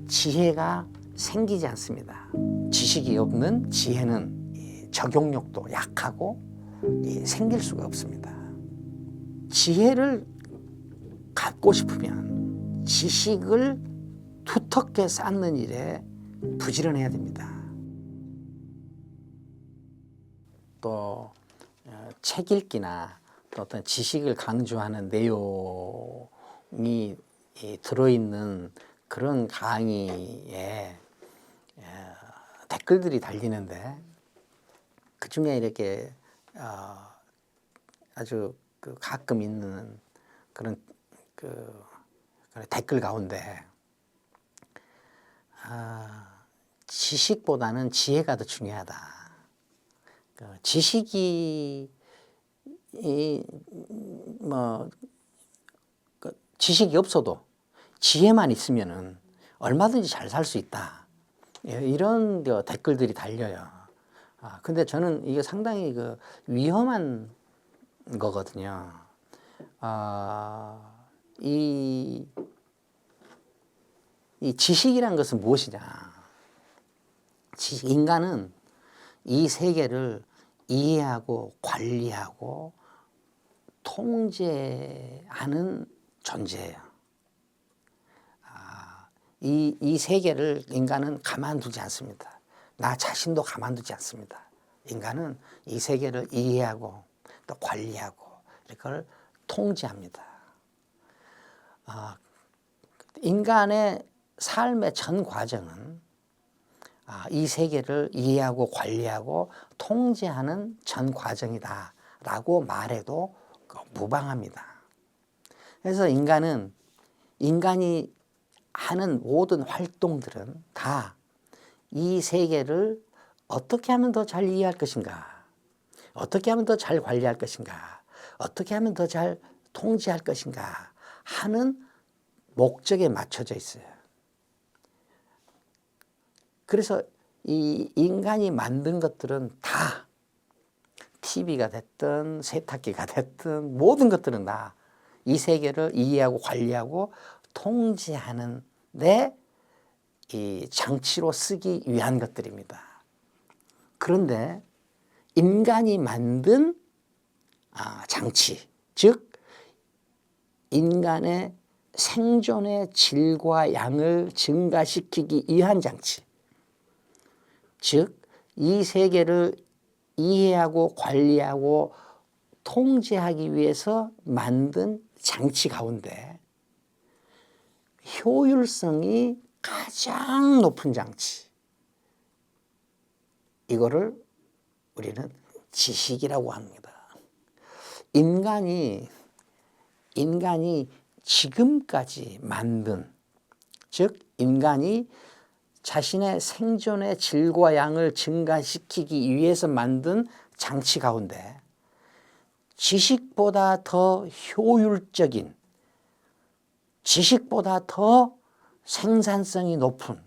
지혜가 생기지 않습니다. 지식이 없는 지혜는 적용력도 약하고 생길 수가 없습니다. 지혜를 갖고 싶으면 지식을 두텁게 쌓는 일에 부지런해야 됩니다. 또 책 읽기나 또 어떤 지식을 강조하는 내용이 들어있는 그런 강의에 댓글들이 달리는데 그 중에 이렇게 아주 가끔 있는 그런 댓글 가운데 지식보다는 지혜가 더 중요하다. 지식이 지식이 없어도 지혜만 있으면은 얼마든지 잘 살 수 있다. 이런 댓글들이 달려요. 근데 저는 이게 상당히 위험한 거거든요. 이 지식이란 것은 무엇이냐? 인간은 이 세계를 이해하고 관리하고 통제하는 존재예요. 이 세계를 인간은 가만두지 않습니다. 나 자신도 가만두지 않습니다. 인간은 이 세계를 이해하고 또 관리하고 이걸 통제합니다. 인간의 삶의 전 과정은 이 세계를 이해하고 관리하고 통제하는 전 과정이다라고 말해도 무방합니다. 그래서 인간이 하는 모든 활동들은 다 이 세계를 어떻게 하면 더 잘 이해할 것인가, 어떻게 하면 더 잘 관리할 것인가, 어떻게 하면 더 잘 통제할 것인가 하는 목적에 맞춰져 있어요. 그래서 이 인간이 만든 것들은 다 TV가 됐든 세탁기가 됐든 모든 것들은 다 이 세계를 이해하고 관리하고 통제하는 데 이 장치로 쓰기 위한 것들입니다. 그런데 인간이 만든 장치, 즉 인간의 생존의 질과 양을 증가시키기 위한 장치, 즉 이 세계를 이해하고 관리하고 통제하기 위해서 만든 장치 가운데 효율성이 가장 높은 장치, 이거를 우리는 지식이라고 합니다. 인간이 지금까지 만든, 즉 인간이 자신의 생존의 질과 양을 증가시키기 위해서 만든 장치 가운데 지식보다 더 효율적인, 지식보다 더 생산성이 높은,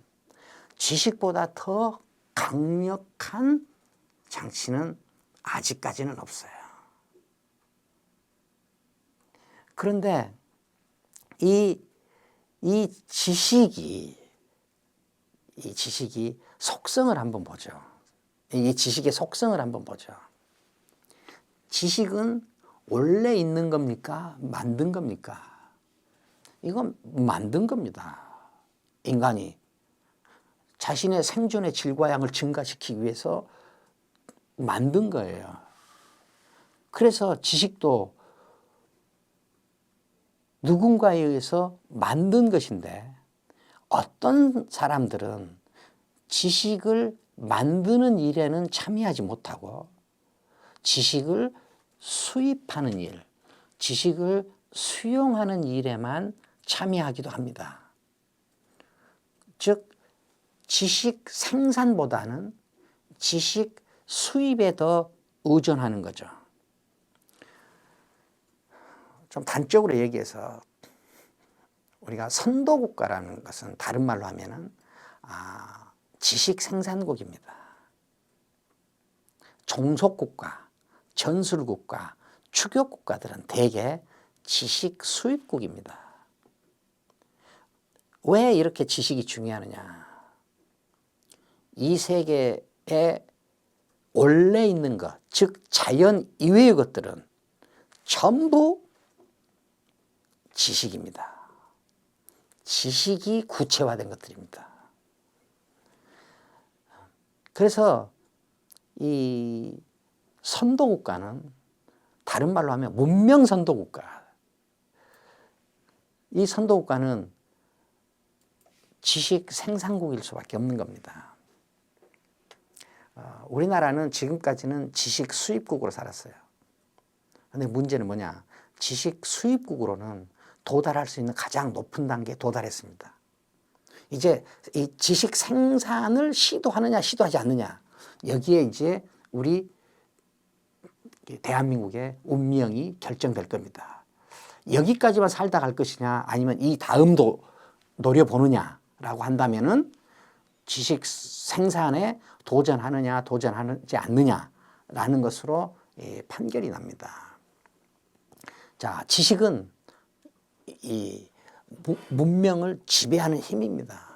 지식보다 더 강력한 장치는 아직까지는 없어요. 그런데 이 지식이 속성을 한번 보죠. 이 지식의 속성을 한번 보죠. 지식은 원래 있는 겁니까? 만든 겁니까? 이건 만든 겁니다. 인간이 자신의 생존의 질과 양을 증가시키기 위해서 만든 거예요. 그래서 지식도 누군가에 의해서 만든 것인데, 어떤 사람들은 지식을 만드는 일에는 참여하지 못하고 지식을 수입하는 일, 지식을 수용하는 일에만 참여하기도 합니다. 즉 지식 생산보다는 지식 수입에 더 의존하는 거죠. 좀 단적으로 얘기해서 우리가 선도국가라는 것은 다른 말로 하면은 지식 생산국입니다. 종속국가, 전술국가, 추격국가들은 대개 지식 수입국입니다. 왜 이렇게 지식이 중요하느냐? 이 세계에 원래 있는 것, 즉 자연 이외의 것들은 전부 지식입니다. 지식이 구체화된 것들입니다. 그래서 이 선도국가는 다른 말로 하면 문명 선도국가. 이 선도국가는 지식 생산국일 수밖에 없는 겁니다. 우리나라는 지금까지는 지식 수입국으로 살았어요. 그런데 문제는 뭐냐? 지식 수입국으로는 도달할 수 있는 가장 높은 단계에 도달했습니다. 이제 이 지식 생산을 시도하느냐 시도하지 않느냐, 여기에 이제 우리 대한민국의 운명이 결정될 겁니다. 여기까지만 살다 갈 것이냐 아니면 이 다음도 노려보느냐라고 한다면은 지식 생산에 도전하느냐 도전하지 않느냐라는 것으로 판결이 납니다. 자, 지식은 이 문명을 지배하는 힘입니다.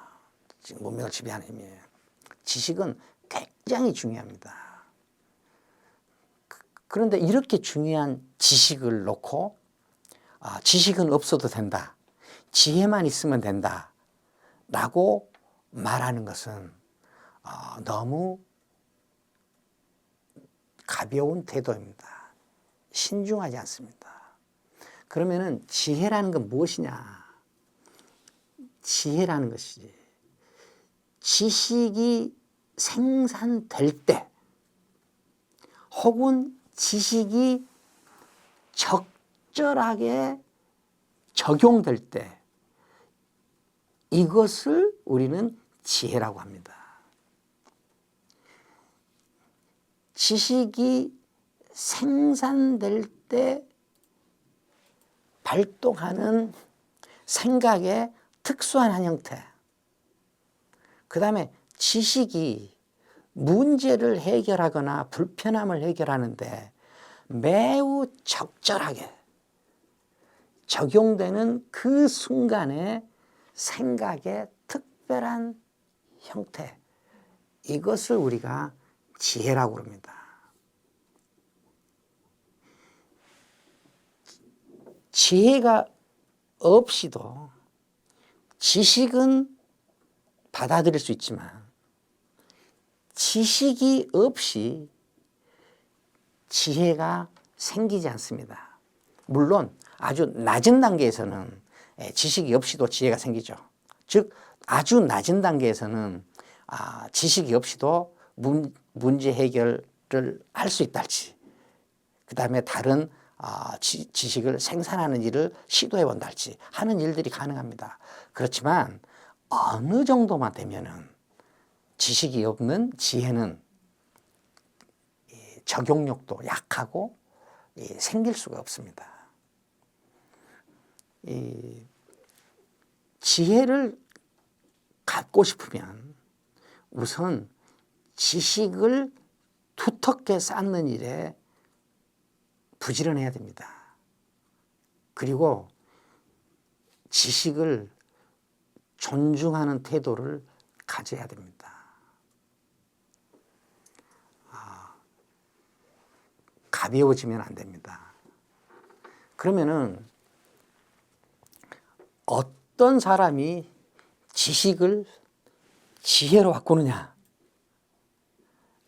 문명을 지배하는 힘이에요. 지식은 굉장히 중요합니다. 그런데 이렇게 중요한 지식을 놓고 지식은 없어도 된다, 지혜만 있으면 된다 라고 말하는 것은 너무 가벼운 태도입니다. 신중하지 않습니다. 그러면은 지혜라는 건 무엇이냐? 지혜라는 것이 지식이 생산될 때 혹은 지식이 적절하게 적용될 때, 이것을 우리는 지혜라고 합니다. 지식이 생산될 때 발동하는 생각의 특수한 한 형태, 그 다음에 지식이 문제를 해결하거나 불편함을 해결하는데 매우 적절하게 적용되는 그 순간의 생각의 특별한 형태, 이것을 우리가 지혜라고 합니다. 지혜가 없이도 지식은 받아들일 수 있지만 지식이 없이 지혜가 생기지 않습니다. 물론 아주 낮은 단계에서는 지식이 없이도 지혜가 생기죠. 즉 아주 낮은 단계에서는 지식이 없이도 문제 해결을 할 수 있다 할지, 그 다음에 다른 지식을 생산하는 일을 시도해 본다 할지 하는 일들이 가능합니다. 그렇지만 어느 정도만 되면은 지식이 없는 지혜는 적용력도 약하고 생길 수가 없습니다. 지혜를 갖고 싶으면 우선 지식을 두텁게 쌓는 일에 부지런해야 됩니다. 그리고 지식을 존중하는 태도를 가져야 됩니다. 가벼워지면 안 됩니다. 그러면은 어떤 사람이 지식을 지혜로 바꾸느냐?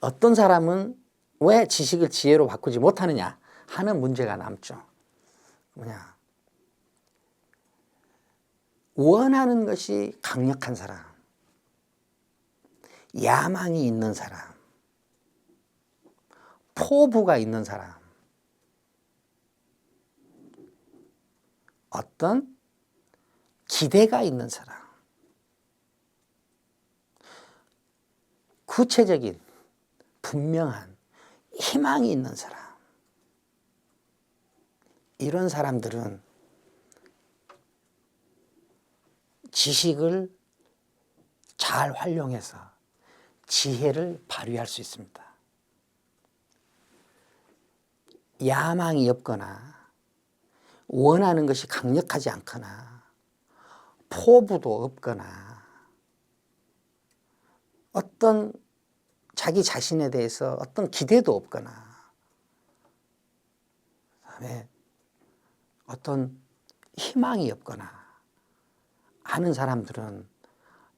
어떤 사람은 왜 지식을 지혜로 바꾸지 못하느냐 하는 문제가 남죠. 뭐냐? 원하는 것이 강력한 사람, 야망이 있는 사람, 포부가 있는 사람, 어떤 기대가 있는 사람, 구체적인 분명한 희망이 있는 사람, 이런 사람들은 지식을 잘 활용해서 지혜를 발휘할 수 있습니다. 야망이 없거나 원하는 것이 강력하지 않거나 포부도 없거나 어떤 자기 자신에 대해서 어떤 기대도 없거나 그다음에 어떤 희망이 없거나 하는 사람들은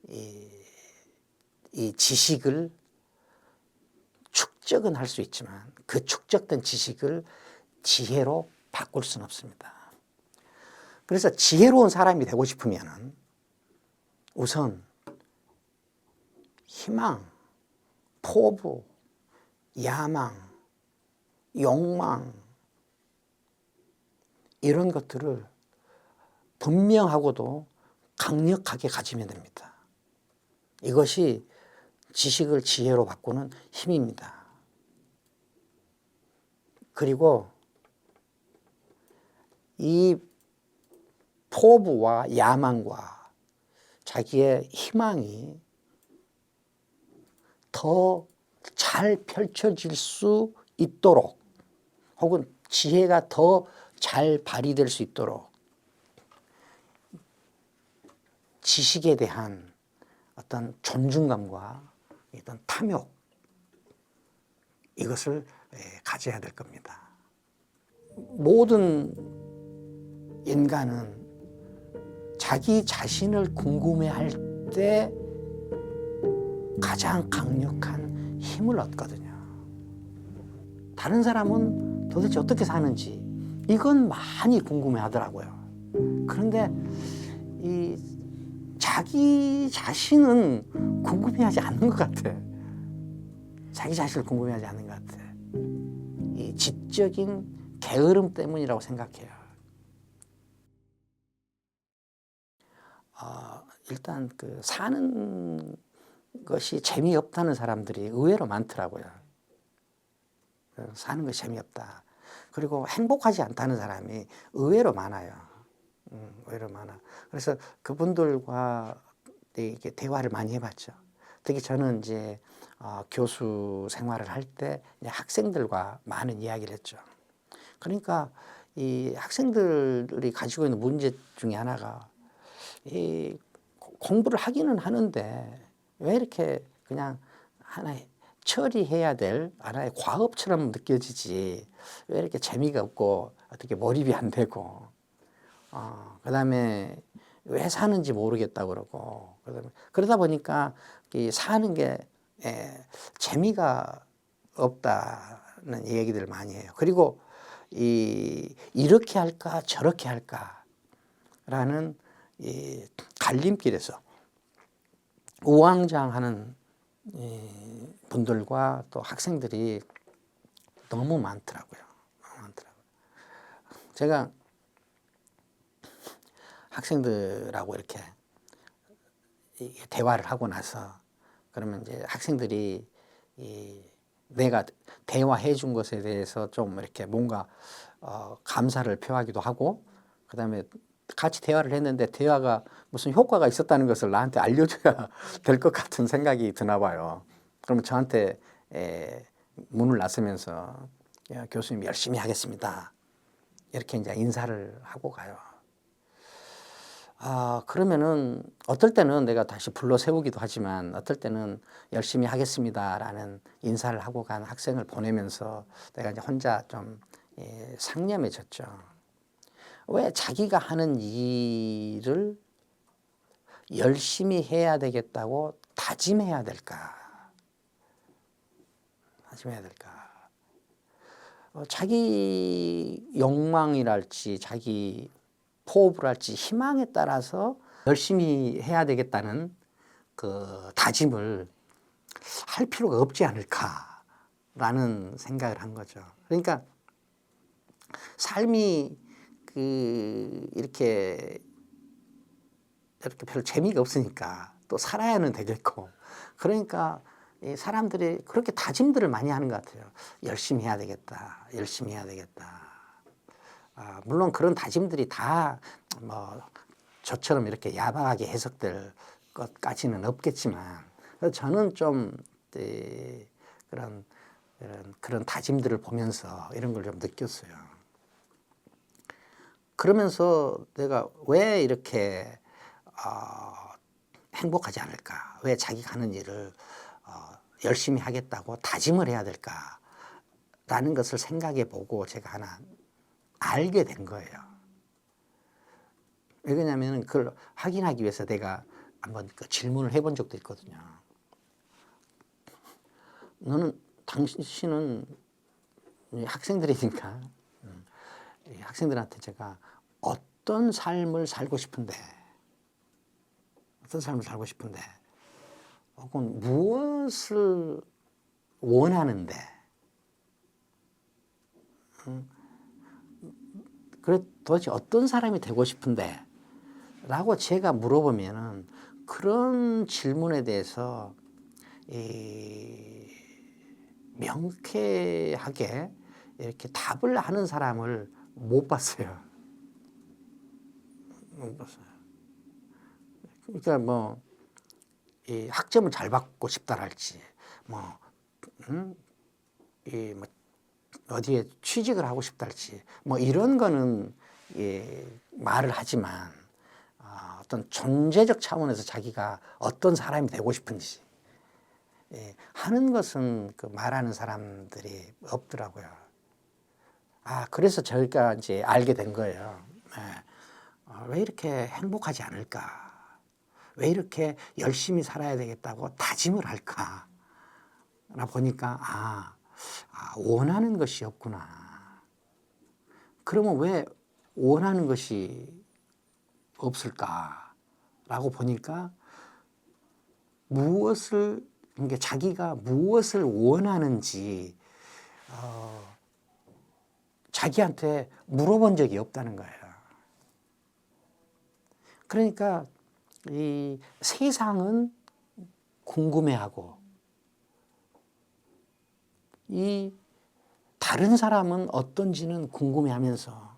이 지식을 축적은 할 수 있지만 그 축적된 지식을 지혜로 바꿀 수는 없습니다. 그래서 지혜로운 사람이 되고 싶으면 우선 희망, 포부, 야망, 욕망 이런 것들을 분명하고도 강력하게 가지면 됩니다. 이것이 지식을 지혜로 바꾸는 힘입니다. 그리고 이 포부와 야망과 자기의 희망이 더 잘 펼쳐질 수 있도록 혹은 지혜가 더 잘 발휘될 수 있도록 지식에 대한 어떤 존중감과 어떤 탐욕 이것을 가져야 될 겁니다. 모든 인간은 자기 자신을 궁금해할 때 가장 강력한 힘을 얻거든요. 다른 사람은 도대체 어떻게 사는지 이건 많이 궁금해 하더라고요. 그런데 이 자기 자신은 궁금해하지 않는 것 같아. 자기 자신을 궁금해하지 않는 것 같아. 이 지적인 게으름 때문이라고 생각해요. 일단 그 사는 것이 재미없다는 사람들이 의외로 많더라고요. 사는 것이 재미없다. 그리고 행복하지 않다는 사람이 의외로 많아요. 의외로 많아. 그래서 그분들과 이렇게 대화를 많이 해봤죠. 특히 저는 이제 교수 생활을 할 때 학생들과 많은 이야기를 했죠. 그러니까 이 학생들이 가지고 있는 문제 중에 하나가 이 공부를 하기는 하는데 왜 이렇게 그냥 하나의 처리해야 될 하나의 과업처럼 느껴지지 왜 이렇게 재미가 없고 어떻게 몰입이 안 되고 그다음에 왜 사는지 모르겠다고 그러고, 그러다 보니까 이 사는 게 재미가 없다는 얘기들을 많이 해요. 그리고 이렇게 할까 저렇게 할까라는 이 갈림길에서 우왕좌왕하는 분들과 또 학생들이 너무 많더라고요. 제가 학생들하고 이렇게 대화를 하고 나서 그러면 이제 학생들이 내가 대화해 준 것에 대해서 좀 이렇게 뭔가 감사를 표하기도 하고, 그다음에 같이 대화를 했는데 대화가 무슨 효과가 있었다는 것을 나한테 알려줘야 될 것 같은 생각이 드나 봐요. 그러면 저한테 문을 나서면서 야, 교수님 열심히 하겠습니다, 이렇게 이제 인사를 하고 가요. 그러면은 어떨 때는 내가 다시 불러 세우기도 하지만 어떨 때는 열심히 하겠습니다라는 인사를 하고 간 학생을 보내면서 내가 이제 혼자 좀 상념해졌죠. 왜 자기가 하는 일을 열심히 해야 되겠다고 다짐해야 될까? 다짐해야 될까? 자기 욕망이랄지 자기 포부를 할지 희망에 따라서 열심히 해야 되겠다는 그 다짐을 할 필요가 없지 않을까라는 생각을 한 거죠. 그러니까 삶이 이렇게 별로 재미가 없으니까 또 살아야는 되겠고, 그러니까 사람들이 그렇게 다짐들을 많이 하는 것 같아요. 열심히 해야 되겠다, 열심히 해야 되겠다. 물론 그런 다짐들이 다 뭐 저처럼 이렇게 야박하게 해석될 것까지는 없겠지만, 저는 좀 그런 다짐들을 보면서 이런 걸 좀 느꼈어요. 그러면서 내가 왜 이렇게 행복하지 않을까? 왜 자기가 하는 일을 열심히 하겠다고 다짐을 해야 될까라는 것을 생각해 보고 제가 하나 알게 된 거예요. 왜 그러냐면 그걸 확인하기 위해서 내가 한번 그 질문을 해본 적도 있거든요. 당신은 학생들이니까 학생들한테 제가 어떤 삶을 살고 싶은데, 혹은 무엇을 원하는데, 그래 도대체 어떤 사람이 되고 싶은데 라고 제가 물어보면은 그런 질문에 대해서 명쾌하게 이렇게 답을 하는 사람을 못 봤어요. 그러니까 뭐 학점을 잘 받고 싶다랄지, 뭐 어디에 취직을 하고 싶다랄지, 뭐 이런 거는 말을 하지만 어떤 존재적 차원에서 자기가 어떤 사람이 되고 싶은지 하는 것은 그 말하는 사람들이 없더라고요. 그래서 저희가 이제 알게 된 거예요. 왜 이렇게 행복하지 않을까? 왜 이렇게 열심히 살아야 되겠다고 다짐을 할까? 나 보니까 원하는 것이 없구나. 그러면 왜 원하는 것이 없을까라고 보니까 그러니까 자기가 무엇을 원하는지 자기한테 물어본 적이 없다는 거예요. 그러니까 이 세상은 궁금해하고 이 다른 사람은 어떤지는 궁금해하면서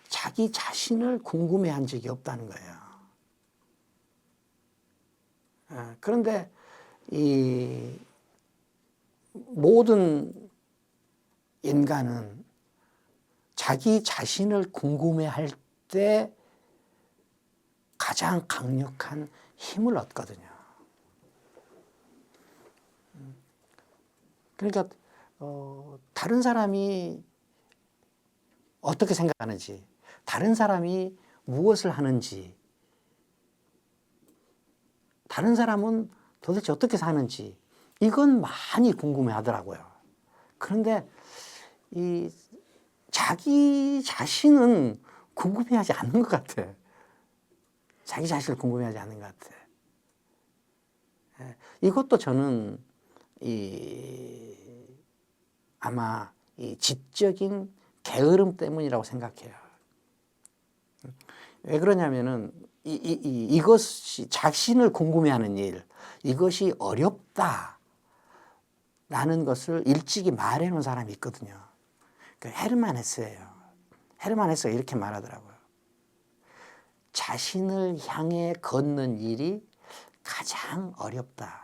자기 자신을 궁금해한 적이 없다는 거예요. 그런데 이 모든 인간은 자기 자신을 궁금해할 때 가장 강력한 힘을 얻거든요. 그러니까 다른 사람이 어떻게 생각하는지, 다른 사람이 무엇을 하는지, 다른 사람은 도대체 어떻게 사는지 이건 많이 궁금해 하더라고요. 그런데 이 자기 자신은 궁금해하지 않는 것 같아. 자기 자신을 궁금해하지 않는 것 같아. 이것도 저는 아마 이 지적인 게으름 때문이라고 생각해요. 왜 그러냐면은 이것이 자신을 궁금해하는 일, 이것이 어렵다라는 것을 일찍이 말해놓은 사람이 있거든요. 그 헤르만 헤세예요. 헤르만 헤세가 이렇게 말하더라고요. 자신을 향해 걷는 일이 가장 어렵다.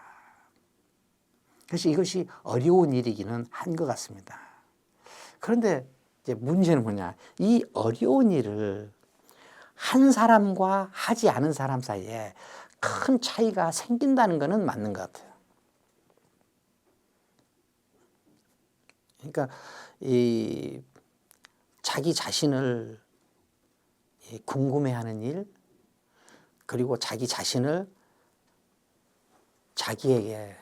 그래서 이것이 어려운 일이기는 한 것 같습니다. 그런데 이제 문제는 뭐냐? 이 어려운 일을 한 사람과 하지 않은 사람 사이에 큰 차이가 생긴다는 것은 맞는 것 같아요. 그러니까 이 자기 자신을 궁금해하는 일, 그리고 자기 자신을 자기에게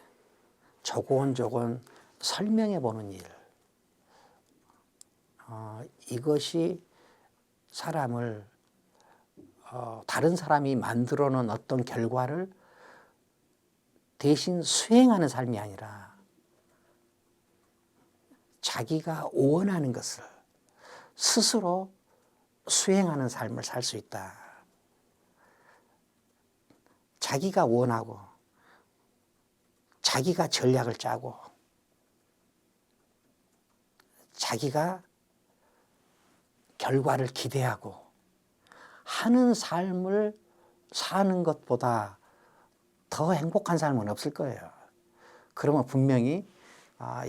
조곤조곤 설명해 보는 일, 이것이 사람을 다른 사람이 만들어 놓은 어떤 결과를 대신 수행하는 삶이 아니라 자기가 원하는 것을 스스로 수행하는 삶을 살 수 있다. 자기가 원하고 자기가 전략을 짜고 자기가 결과를 기대하고 하는 삶을 사는 것보다 더 행복한 삶은 없을 거예요. 그러면 분명히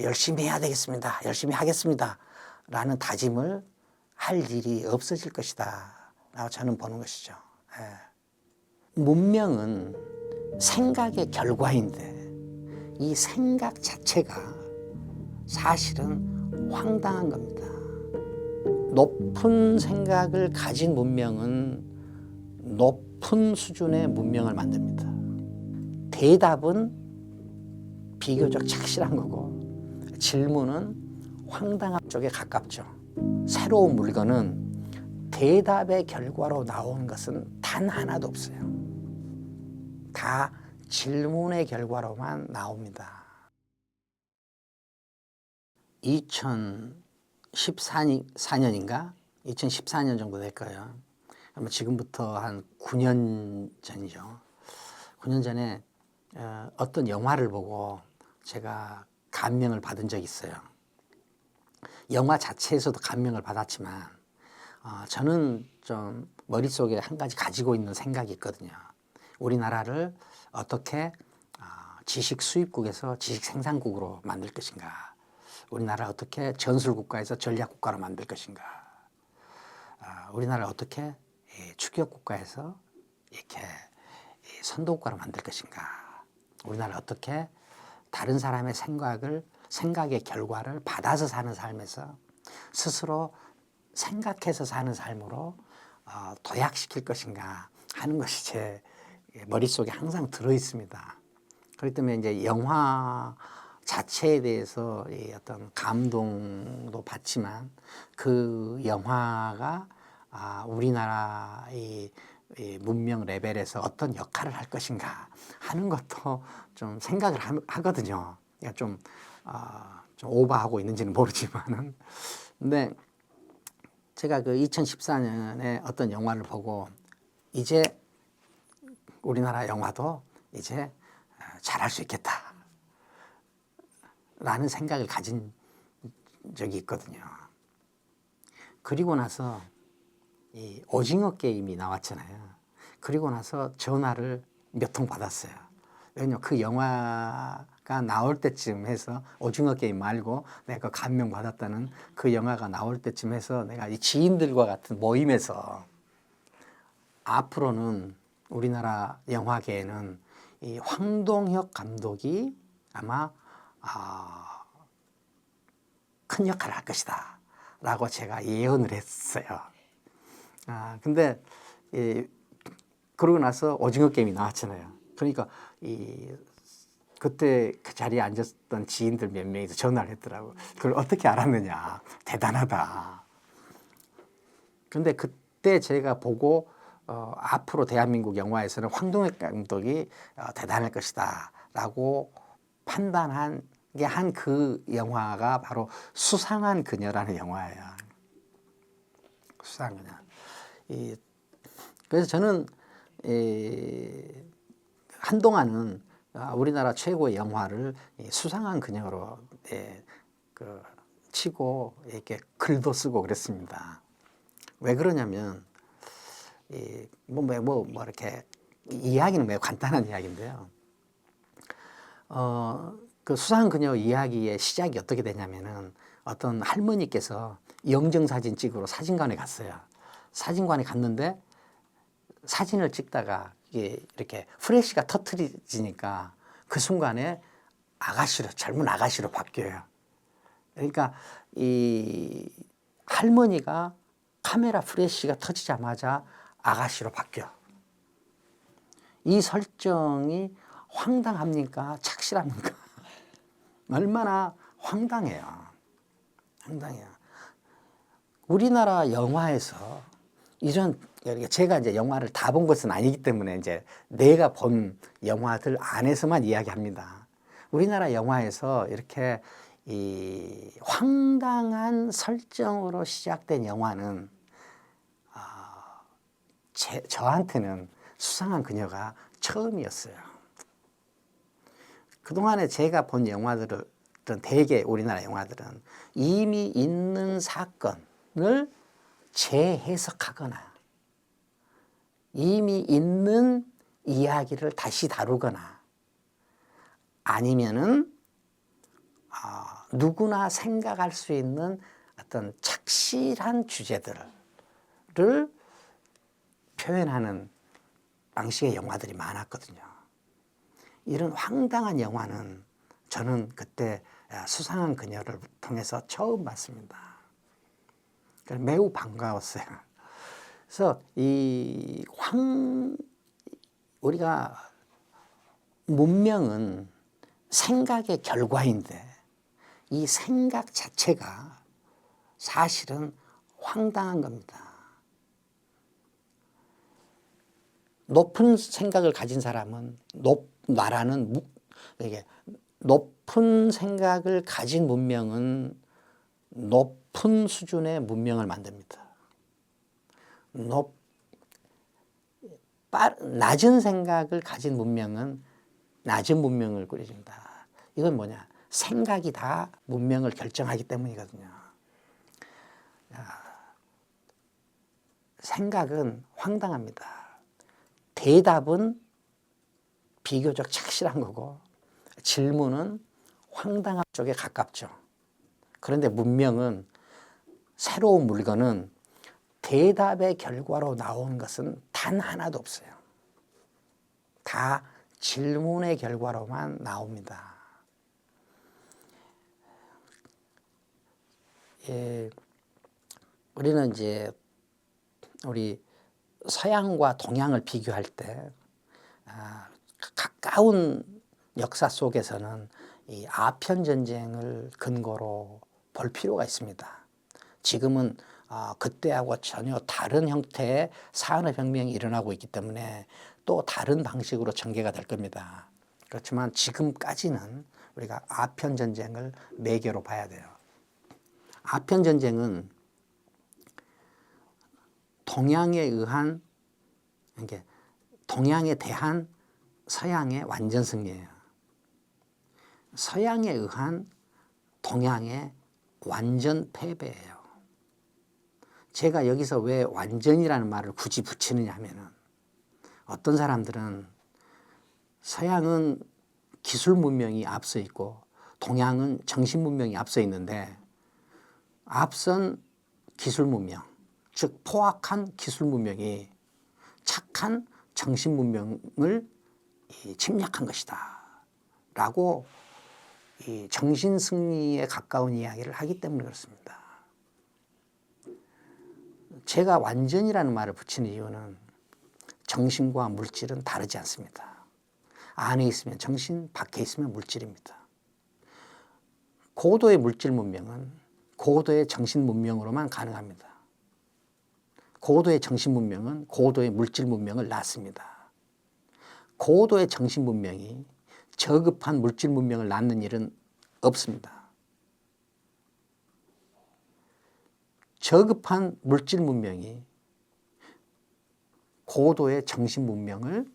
열심히 해야 되겠습니다. 열심히 하겠습니다. 라는 다짐을 할 일이 없어질 것이다. 라고 저는 보는 것이죠. 문명은 생각의 결과인데 이 생각 자체가 사실은 황당한 겁니다. 높은 생각을 가진 문명은 높은 수준의 문명을 만듭니다. 대답은 비교적 착실한 거고 질문은 황당한 쪽에 가깝죠. 새로운 물건은 대답의 결과로 나온 것은 단 하나도 없어요. 다 질문의 결과로만 나옵니다. 2014년인가? 2014년 정도 될 거예요. 아마 지금부터 한 9년 전이죠. 9년 전에 어떤 영화를 보고 제가 감명을 받은 적이 있어요. 영화 자체에서도 감명을 받았지만 저는 좀 머릿속에 한 가지 가지고 있는 생각이 있거든요. 우리나라를 어떻게 지식 수입국에서 지식 생산국으로 만들 것인가, 우리나라를 어떻게 전술국가에서 전략국가로 만들 것인가, 우리나라를 어떻게 추격국가에서 이렇게 선도국가로 만들 것인가, 우리나라를 어떻게 다른 사람의 생각의 결과를 받아서 사는 삶에서 스스로 생각해서 사는 삶으로 도약시킬 것인가 하는 것이 제 머릿속에 항상 들어 있습니다. 그렇기 때문에 이제 영화 자체에 대해서 어떤 감동도 받지만 그 영화가 우리나라 이 문명 레벨에서 어떤 역할을 할 것인가 하는 것도 좀 생각을 하거든요. 그러니까 좀 오버하고 있는지는 모르지만은. 근데 제가 그 2014년에 어떤 영화를 보고 이제 우리나라 영화도 이제 잘할 수 있겠다 라는 생각을 가진 적이 있거든요. 그리고 나서 이 오징어 게임이 나왔잖아요. 그리고 나서 전화를 몇 통 받았어요. 왜냐면 그 영화가 나올 때쯤 해서 오징어 게임 말고 내가 감명 받았다는 그 영화가 나올 때쯤 해서 내가 이 지인들과 같은 모임에서 앞으로는 우리나라 영화계에는 이 황동혁 감독이 아마 큰 역할을 할 것이다 라고 제가 예언을 했어요. 근데 그러고 나서 오징어 게임이 나왔잖아요. 그러니까 그때 그 자리에 앉았던 지인들 몇 명이서 전화를 했더라고. 그걸 어떻게 알았느냐. 대단하다. 근데 그때 제가 보고 앞으로 대한민국 영화에서는 황동혁 감독이 대단할 것이다 라고 판단한 게 한 그 영화가 바로 수상한 그녀라는 영화예요. 수상한 그녀. 그래서 저는 한동안은 우리나라 최고의 영화를 수상한 그녀로 치고 이렇게 글도 쓰고 그랬습니다. 왜 그러냐면 이렇게 이야기는 매우 간단한 이야기인데요. 그 수상한 그녀 이야기의 시작이 어떻게 되냐면은 어떤 할머니께서 영정사진 찍으러 사진관에 갔어요. 사진관에 갔는데 사진을 찍다가 이게 이렇게 프레시가 터트려지니까 그 순간에 젊은 아가씨로 바뀌어요. 그러니까 이 할머니가 카메라 프레시가 터지자마자 아가씨로 바뀌어. 이 설정이 황당합니까? 착실합니까? 얼마나 황당해요. 황당해요. 우리나라 영화에서 제가 이제 영화를 다 본 것은 아니기 때문에 이제 내가 본 영화들 안에서만 이야기합니다. 우리나라 영화에서 이렇게 이 황당한 설정으로 시작된 영화는 저한테는 수상한 그녀가 처음이었어요. 그동안에 제가 본 영화들은 대개 우리나라 영화들은 이미 있는 사건을 재해석하거나 이미 있는 이야기를 다시 다루거나 아니면은 누구나 생각할 수 있는 어떤 착실한 주제들을 표현하는 방식의 영화들이 많았거든요. 이런 황당한 영화는 저는 그때 수상한 그녀를 통해서 처음 봤습니다. 매우 반가웠어요. 그래서 우리가 문명은 생각의 결과인데 이 생각 자체가 사실은 황당한 겁니다. 높은 생각을 가진 사람은 높은 생각을 가진 문명은 높은 수준의 문명을 만듭니다. 낮은 생각을 가진 문명은 낮은 문명을 꾸려줍니다. 이건 뭐냐? 생각이 다 문명을 결정하기 때문이거든요. 생각은 황당합니다. 대답은 비교적 착실한 거고 질문은 황당한 쪽에 가깝죠. 그런데 문명은 새로운 물건은 대답의 결과로 나온 것은 단 하나도 없어요. 다 질문의 결과로만 나옵니다. 우리는 이제 우리 서양과 동양을 비교할 때 가까운 역사 속에서는 이 아편 전쟁을 근거로 볼 필요가 있습니다. 지금은 그때하고 전혀 다른 형태의 산업혁명이 일어나고 있기 때문에 또 다른 방식으로 전개가 될 겁니다. 그렇지만 지금까지는 우리가 아편 전쟁을 매개로 봐야 돼요. 아편 전쟁은 동양에 대한 서양의 완전 승리예요. 서양에 의한 동양의 완전 패배예요. 제가 여기서 왜 완전이라는 말을 굳이 붙이느냐 하면은 어떤 사람들은 서양은 기술 문명이 앞서 있고 동양은 정신 문명이 앞서 있는데 앞선 기술 문명, 즉 포악한 기술 문명이 착한 정신 문명을 침략한 것이다 라고 이 정신 승리에 가까운 이야기를 하기 때문에 그렇습니다. 제가 완전이라는 말을 붙이는 이유는 정신과 물질은 다르지 않습니다. 안에 있으면 정신, 밖에 있으면 물질입니다. 고도의 물질 문명은 고도의 정신 문명으로만 가능합니다. 고도의 정신 문명은 고도의 물질 문명을 낳습니다. 고도의 정신 문명이 저급한 물질 문명을 낳는 일은 없습니다. 저급한 물질 문명이 고도의 정신 문명을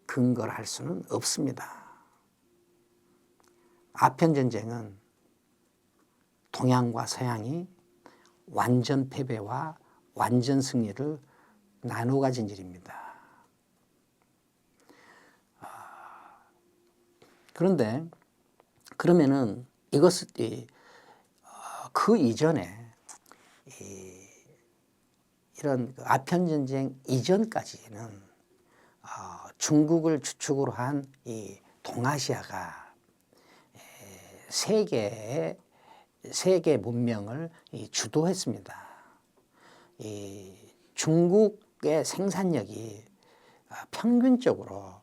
근거로 할 수는 없습니다. 아편전쟁은 동양과 서양이 완전 패배와 완전 승리를 나누어 가진 일입니다. 그런데 그러면은 이것을 그 이전에 이런 아편전쟁 이전까지는 중국을 주축으로 한 이 동아시아가 세계 문명을 주도했습니다. 이 중국의 생산력이 평균적으로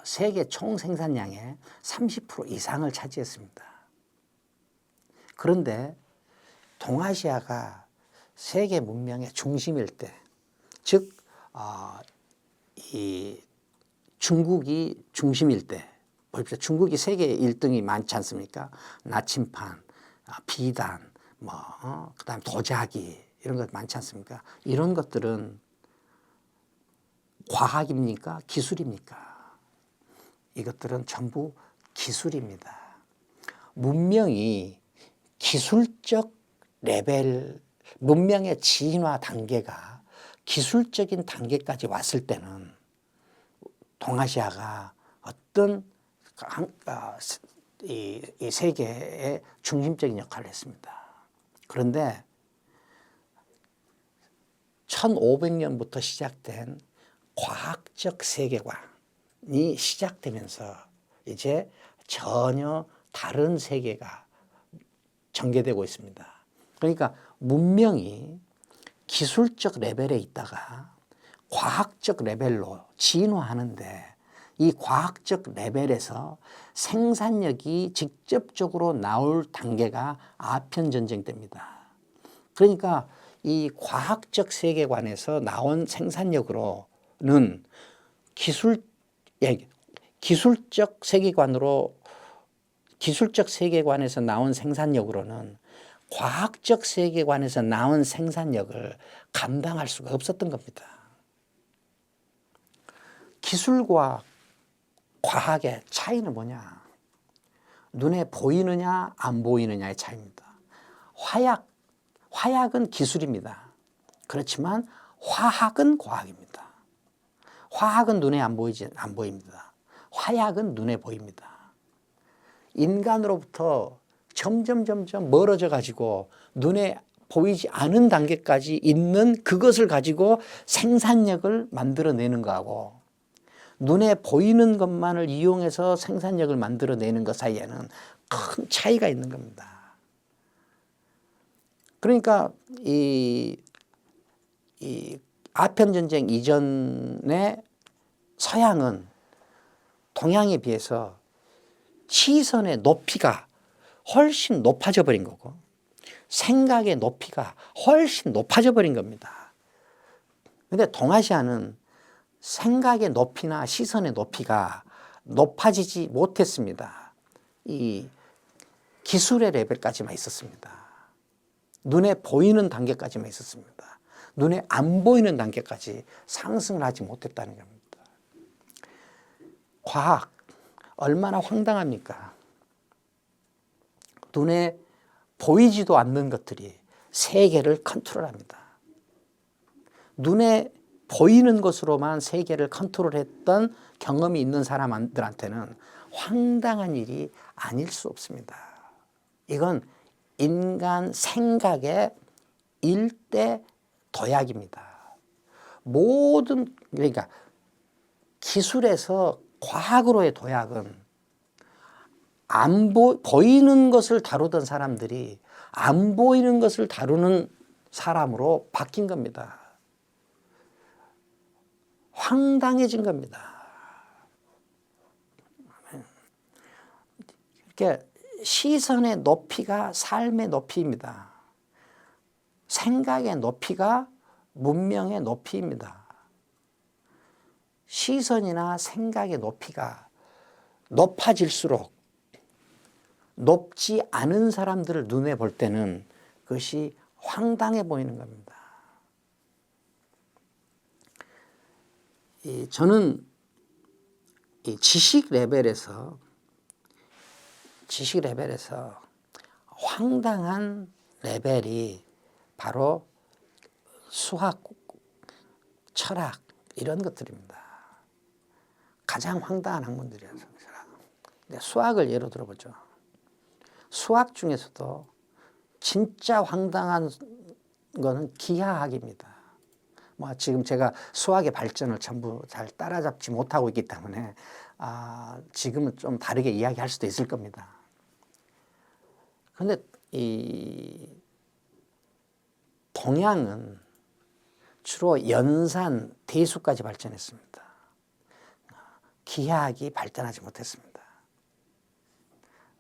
세계 총 생산량의 30% 이상을 차지했습니다. 그런데 동아시아가 세계 문명의 중심일 때, 즉 이 중국이 중심일 때, 보십시오. 중국이 세계 1등이 많지 않습니까? 나침판, 비단, 그다음 도자기 이런 것 많지 않습니까? 이런 것들은 과학입니까? 기술입니까? 이것들은 전부 기술입니다. 문명이 기술적 레벨, 문명의 진화 단계가 기술적인 단계까지 왔을 때는 동아시아가 어떤 이 세계의 중심적인 역할을 했습니다. 그런데 1500년부터 시작된 과학적 세계관이 시작되면서 이제 전혀 다른 세계가 전개되고 있습니다. 그러니까 문명이 기술적 레벨에 있다가 과학적 레벨로 진화하는데 이 과학적 레벨에서 생산력이 직접적으로 나올 단계가 아편전쟁 때입니다. 그러니까 이 과학적 세계관에서 나온 생산력으로는 기술적 세계관에서 나온 생산력으로는 과학적 세계관에서 나온 생산력을 감당할 수가 없었던 겁니다. 기술과 과학의 차이는 뭐냐? 눈에 보이느냐 안 보이느냐의 차이입니다. 화약은 기술입니다. 그렇지만 화학은 과학입니다. 화학은 눈에 안 보입니다. 화약은 눈에 보입니다. 인간으로부터 점점 멀어져 가지고 눈에 보이지 않은 단계까지 있는 그것을 가지고 생산력을 만들어내는 거하고 눈에 보이는 것만을 이용해서 생산력을 만들어내는 것 사이에는 큰 차이가 있는 겁니다. 그러니까 이 아편전쟁 이전에 서양은 동양에 비해서 시선의 높이가 훨씬 높아져 버린 거고 생각의 높이가 훨씬 높아져 버린 겁니다. 그런데 동아시아는 생각의 높이나 시선의 높이가 높아지지 못했습니다. 이 기술의 레벨까지만 있었습니다. 눈에 보이는 단계까지만 있었습니다. 눈에 안 보이는 단계까지 상승을 하지 못했다는 겁니다. 과학 얼마나 황당합니까? 눈에 보이지도 않는 것들이 세계를 컨트롤합니다. 눈에 보이는 것으로만 세계를 컨트롤했던 경험이 있는 사람들한테는 황당한 일이 아닐 수 없습니다. 이건 인간 생각의 일대 도약입니다. 그러니까 기술에서 과학으로의 도약은 보이는 것을 다루던 사람들이 안 보이는 것을 다루는 사람으로 바뀐 겁니다. 황당해진 겁니다. 이렇게 시선의 높이가 삶의 높이입니다. 생각의 높이가 문명의 높이입니다. 시선이나 생각의 높이가 높아질수록 높지 않은 사람들을 눈에 볼 때는 그것이 황당해 보이는 겁니다. 저는 이 지식 레벨에서 황당한 레벨이 바로 수학, 철학 이런 것들입니다. 가장 황당한 학문들이에요. 수학을 예로 들어보죠. 수학 중에서도 진짜 황당한 거는 기하학입니다. 뭐 지금 제가 수학의 발전을 전부 잘 따라잡지 못하고 있기 때문에 지금은 좀 다르게 이야기할 수도 있을 겁니다. 그런데 이 동양은 주로 연산, 대수까지 발전했습니다. 기하학이 발전하지 못했습니다.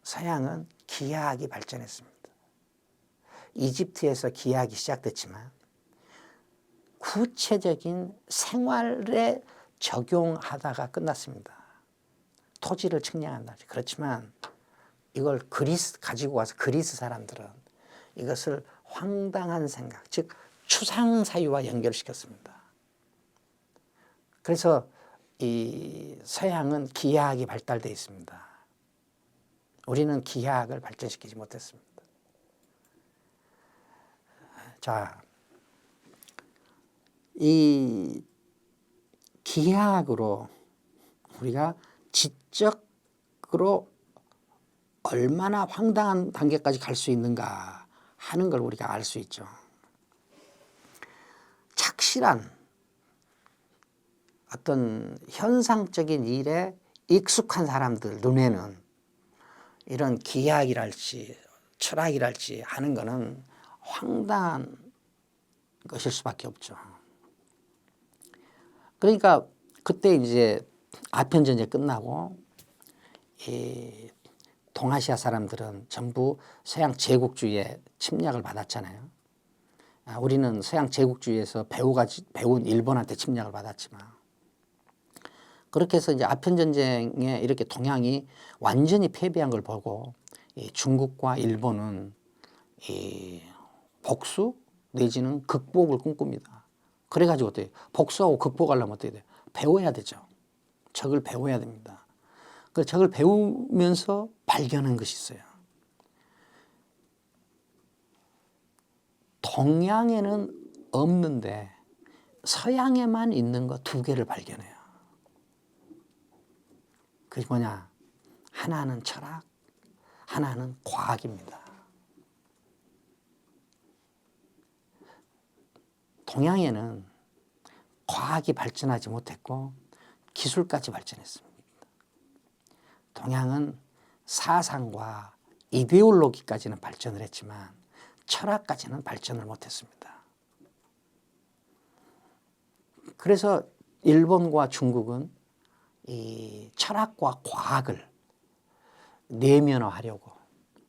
서양은 기하학이 발전했습니다. 이집트에서 기하학이 시작됐지만 구체적인 생활에 적용하다가 끝났습니다. 토지를 측량한다. 그렇지만 이걸 가지고 와서 그리스 사람들은 이것을 황당한 생각, 즉 추상사유와 연결시켰습니다. 그래서 이 서양은 기하학이 발달되어 있습니다. 우리는 기하학을 발전시키지 못했습니다. 자, 이 기하학으로 우리가 지적으로 얼마나 황당한 단계까지 갈 수 있는가 하는 걸 우리가 알 수 있죠. 착실한 어떤 현상적인 일에 익숙한 사람들 눈에는 이런 기하학이랄지 철학이랄지 하는 것은 황당한 것일 수밖에 없죠. 그러니까 그때 이제 아편 전쟁 끝나고 이 동아시아 사람들은 전부 서양 제국주의에 침략을 받았잖아요. 우리는 서양 제국주의에서 배운 일본한테 침략을 받았지만, 그렇게 해서 이제 아편 전쟁에 이렇게 동양이 완전히 패배한 걸 보고 이 중국과 일본은 이 복수 내지는 극복을 꿈꿉니다. 그래가지고 어때요? 복수하고 극복하려면 어떻게 돼요? 배워야 되죠. 적을 배워야 됩니다. 그 적을 배우면서 발견한 것이 있어요. 동양에는 없는데 서양에만 있는 거 두 개를 발견해요. 그게 뭐냐? 하나는 철학, 하나는 과학입니다. 동양에는 과학이 발전하지 못했고 기술까지 발전했습니다. 동양은 사상과 이데올로기까지는 발전을 했지만 철학까지는 발전을 못했습니다. 그래서 일본과 중국은 이 철학과 과학을 내면화하려고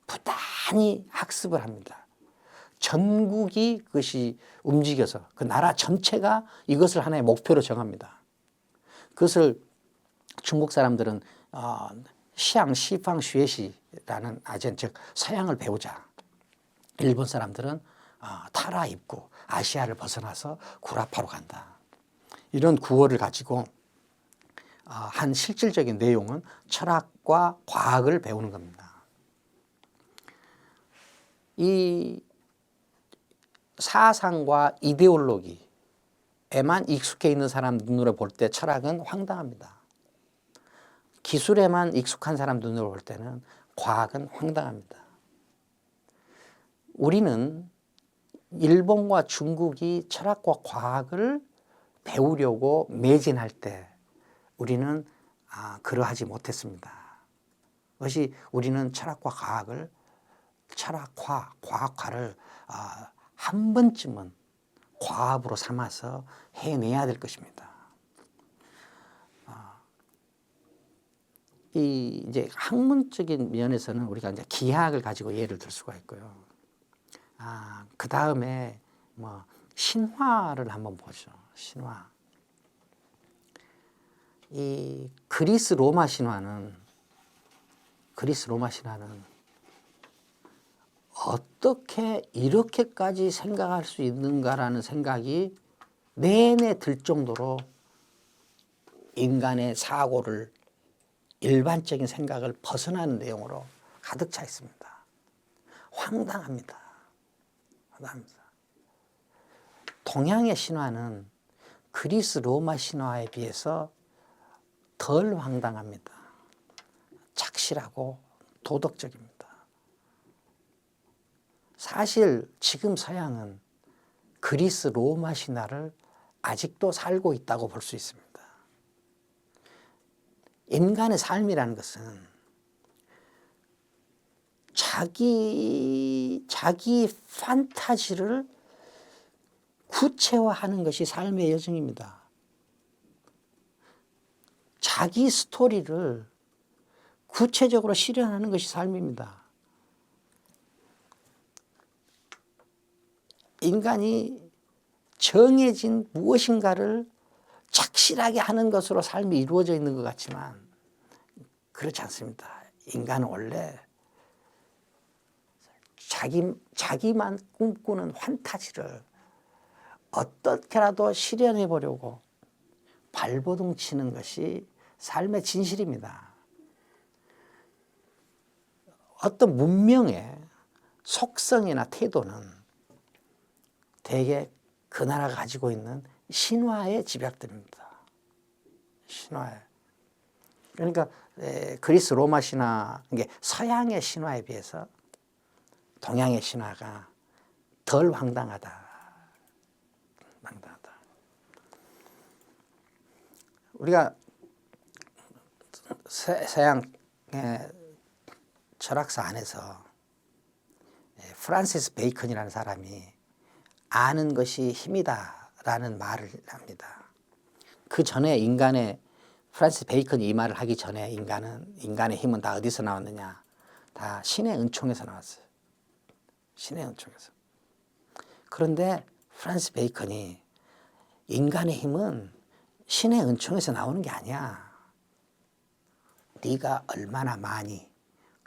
부단히 학습을 합니다. 전국이 그것이 움직여서 그 나라 전체가 이것을 하나의 목표로 정합니다. 그것을 중국 사람들은 시팡 쉐시라는 즉 서양을 배우자. 일본 사람들은 타라 입고 아시아를 벗어나서 구라파로 간다. 이런 구호를 가지고 한 실질적인 내용은 철학과 과학을 배우는 겁니다. 이 사상과 이데올로기에만 익숙해 있는 사람 눈으로 볼 때 철학은 황당합니다. 기술에만 익숙한 사람 눈으로 볼 때는 과학은 황당합니다. 우리는 일본과 중국이 철학과 과학을 배우려고 매진할 때 우리는 그러하지 못했습니다. 그것이 우리는 철학과 과학을 과학화를 한 번쯤은 과업으로 삼아서 해내야 될 것입니다. 이 이제 학문적인 면에서는 우리가 이제 기하학을 가지고 예를 들 수가 있고요. 그 다음에 뭐 신화를 한번 보죠. 신화. 이 그리스 로마 신화는 어떻게 이렇게까지 생각할 수 있는가라는 생각이 내내 들 정도로 인간의 사고를 일반적인 생각을 벗어나는 내용으로 가득 차 있습니다. 황당합니다. 동양의 신화는 그리스 로마 신화에 비해서 덜 황당합니다. 착실하고 도덕적입니다. 사실 지금 서양은 그리스 로마 신화를 아직도 살고 있다고 볼 수 있습니다. 인간의 삶이라는 것은 자기 판타지를 구체화하는 것이 삶의 여정입니다. 자기 스토리를 구체적으로 실현하는 것이 삶입니다. 인간이 정해진 무엇인가를 착실하게 하는 것으로 삶이 이루어져 있는 것 같지만 그렇지 않습니다. 인간은 원래 자기만 꿈꾸는 판타지를 어떻게라도 실현해 보려고 발버둥 치는 것이 삶의 진실입니다. 어떤 문명의 속성이나 태도는 대개 그 나라가 가지고 있는 신화의 집약들입니다. 신화에. 그러니까 그리스 로마 신화, 이게 서양의 신화에 비해서 동양의 신화가 덜 황당하다. 우리가 서양의 철학사 안에서 프란시스 베이컨이라는 사람이 아는 것이 힘이다라는 말을 합니다. 그 전에 프란시스 베이컨이 이 말을 하기 전에 인간의 힘은 다 어디서 나왔느냐? 다 신의 은총에서 나왔어요. 신의 은총에서. 그런데 프란시스 베이컨이 인간의 힘은 신의 은총에서 나오는 게 아니야. 네가 얼마나 많이,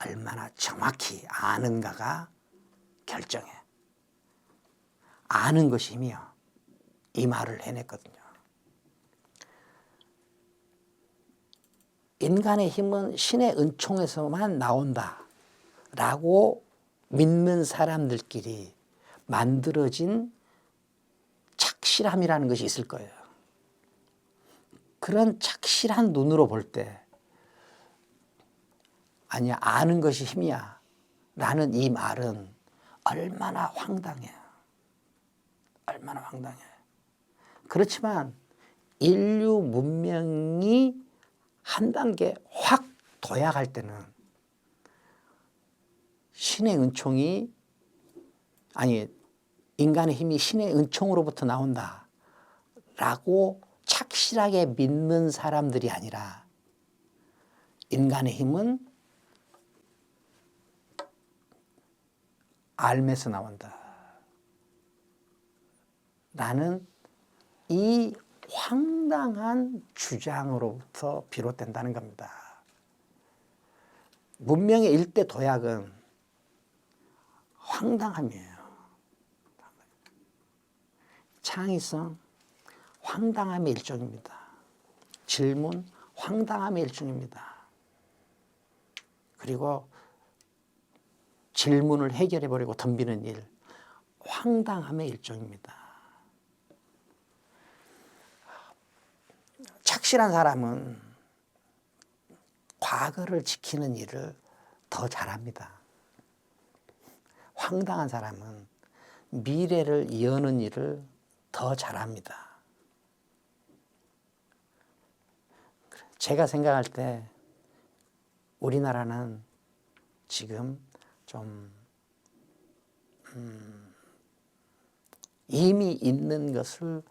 얼마나 정확히 아는가가 결정해. 아는 것이 힘이야. 이 말을 해냈거든요. 인간의 힘은 신의 은총에서만 나온다라고 믿는 사람들끼리 만들어진 착실함이라는 것이 있을 거예요. 그런 착실한 눈으로 볼 때 아니야, 아는 것이 힘이야 라는 이 말은 얼마나 황당해. 얼마나 황당해. 그렇지만 인류 문명이 한 단계 확 도약할 때는 인간의 힘이 신의 은총으로부터 나온다라고 착실하게 믿는 사람들이 아니라 인간의 힘은 알면서 나온다. 라는 이 황당한 주장으로부터 비롯된다는 겁니다. 문명의 일대 도약은 황당함이에요. 창의성, 황당함의 일종입니다. 질문, 황당함의 일종입니다. 그리고 질문을 해결해버리고 덤비는 일, 황당함의 일종입니다. 착실한 사람은 과거를 지키는 일을 더 잘합니다. 황당한 사람은 미래를 여는 일을 더 잘합니다. 제가 생각할 때 우리나라는 지금 좀 이미 있는 것을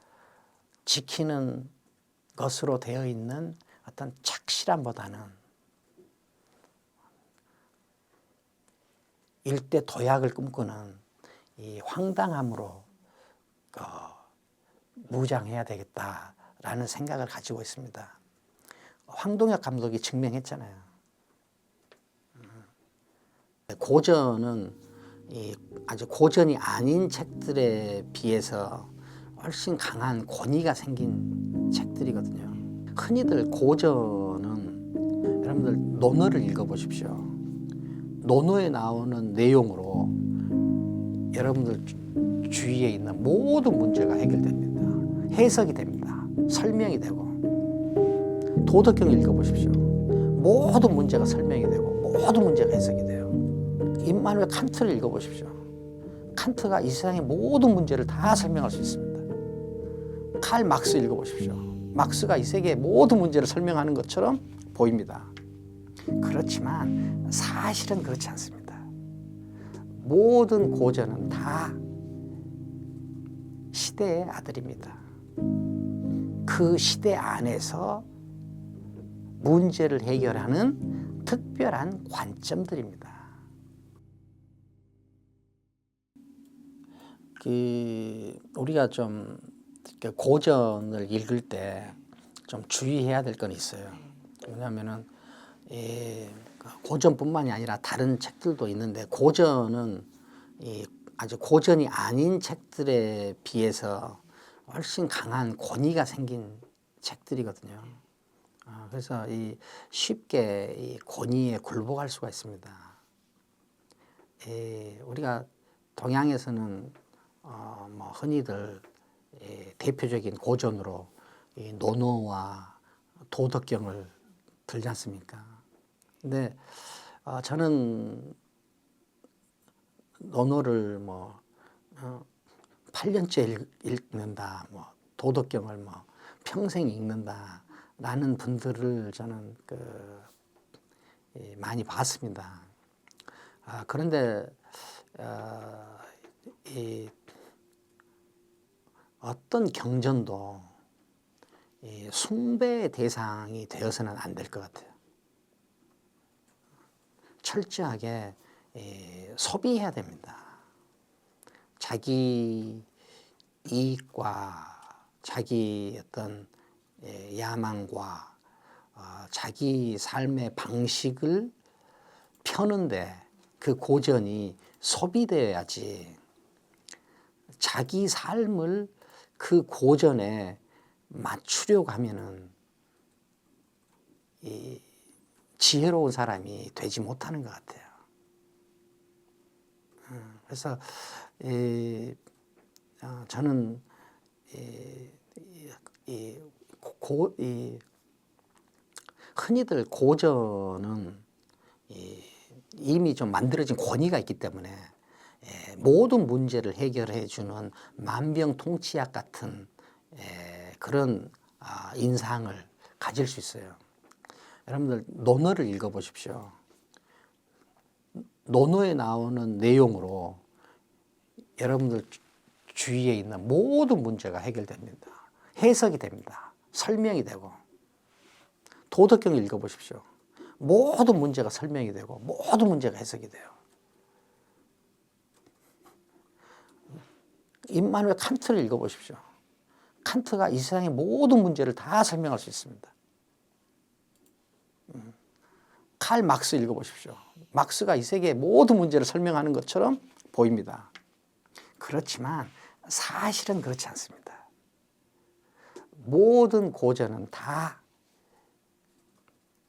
지키는 것으로 되어 있는 어떤 착실함보다는 일대 도약을 꿈꾸는 이 황당함으로 무장해야 되겠다라는 생각을 가지고 있습니다. 황동혁 감독이 증명했잖아요. 고전은 아주 고전이 아닌 책들에 비해서 훨씬 강한 권위가 생긴 책들이거든요. 흔히들 고전은 여러분들 논어를 읽어보십시오. 논어에 나오는 내용으로 여러분들 주위에 있는 모든 문제가 해결됩니다. 해석이 됩니다. 설명이 되고. 도덕경 읽어보십시오. 모든 문제가 설명이 되고 모든 문제가 해석이 돼요. 임마누엘 칸트를 읽어보십시오. 칸트가 이 세상의 모든 문제를 다 설명할 수 있습니다. 칼 막스 읽어보십시오. 막스가 이 세계의 모든 문제를 설명하는 것처럼 보입니다. 그렇지만 사실은 그렇지 않습니다. 모든 고전은 다 시대의 아들입니다. 그 시대 안에서 문제를 해결하는 특별한 관점들입니다. 우리가 좀 고전을 읽을 때 좀 주의해야 될 건 있어요. 왜냐하면은 고전뿐만이 아니라 다른 책들도 있는데 고전은 아주 고전이 아닌 책들에 비해서 훨씬 강한 권위가 생긴 책들이거든요. 그래서 쉽게 이 권위에 굴복할 수가 있습니다. 우리가 동양에서는 뭐 흔히들 대표적인 고전으로 논어와 도덕경을 들지 않습니까? 근데 저는 논어를 8년째 읽는다, 도덕경을 평생 읽는다라는 분들을 저는 많이 봤습니다. 그런데 어떤 경전도 숭배의 대상이 되어서는 안 될 것 같아요. 철저하게 소비해야 됩니다. 자기 이익과 자기 어떤 야망과 자기 삶의 방식을 펴는데 그 고전이 소비되어야지, 자기 삶을 그 고전에 맞추려고 하면은 지혜로운 사람이 되지 못하는 것 같아요. 그래서 저는 흔히들 고전은 이미 좀 만들어진 권위가 있기 때문에 모든 문제를 해결해 주는 만병통치약 같은 그런 인상을 가질 수 있어요. 여러분들 논어를 읽어보십시오. 논어에 나오는 내용으로 여러분들 주위에 있는 모든 문제가 해결됩니다. 해석이 됩니다. 설명이 되고. 도덕경을 읽어보십시오. 모든 문제가 설명이 되고 모든 문제가 해석이 돼요. 임마누엘 칸트를 읽어보십시오. 칸트가 이 세상의 모든 문제를 다 설명할 수 있습니다. 칼 막스 읽어보십시오. 막스가 이 세계의 모든 문제를 설명하는 것처럼 보입니다. 그렇지만 사실은 그렇지 않습니다. 모든 고전은 다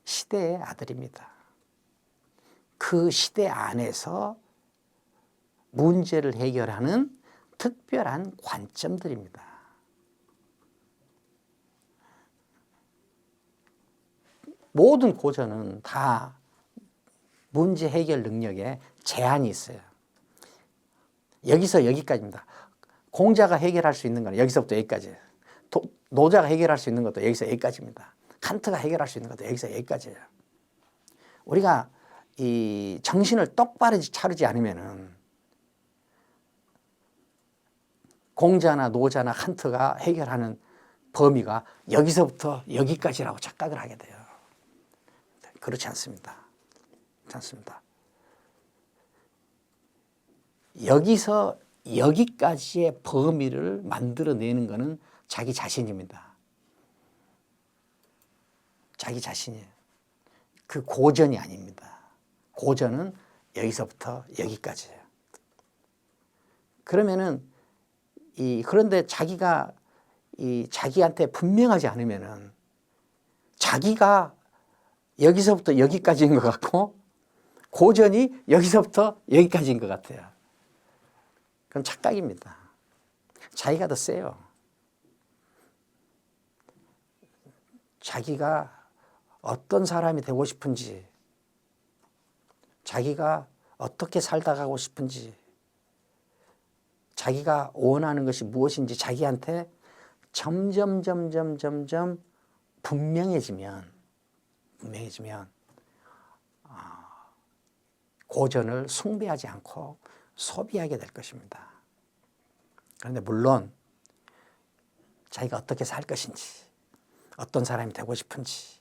시대의 아들입니다. 그 시대 안에서 문제를 해결하는 특별한 관점들입니다. 모든 고전은 다 문제 해결 능력에 제한이 있어요. 여기서 여기까지입니다. 공자가 해결할 수 있는 건 여기서부터 여기까지예요. 노자가 해결할 수 있는 것도 여기서 여기까지입니다. 칸트가 해결할 수 있는 것도 여기서 여기까지예요. 우리가 이 정신을 똑바로 차리지 않으면은 공자나 노자나 칸트가 해결하는 범위가 여기서부터 여기까지라고 착각을 하게 돼요. 그렇지 않습니다. 그렇지 않습니다. 여기서 여기까지의 범위를 만들어내는 것은 자기 자신입니다. 자기 자신이에요. 그 고전이 아닙니다. 고전은 여기서부터 여기까지예요. 그러면은 그런데 자기가 자기한테 분명하지 않으면은 자기가 여기서부터 여기까지인 것 같고 고전이 여기서부터 여기까지인 것 같아요. 그건 착각입니다. 자기가 더 세요. 자기가 어떤 사람이 되고 싶은지, 자기가 어떻게 살다 가고 싶은지, 자기가 원하는 것이 무엇인지 자기한테 점점 분명해지면 고전을 숭배하지 않고 소비하게 될 것입니다. 그런데 물론 자기가 어떻게 살 것인지, 어떤 사람이 되고 싶은지,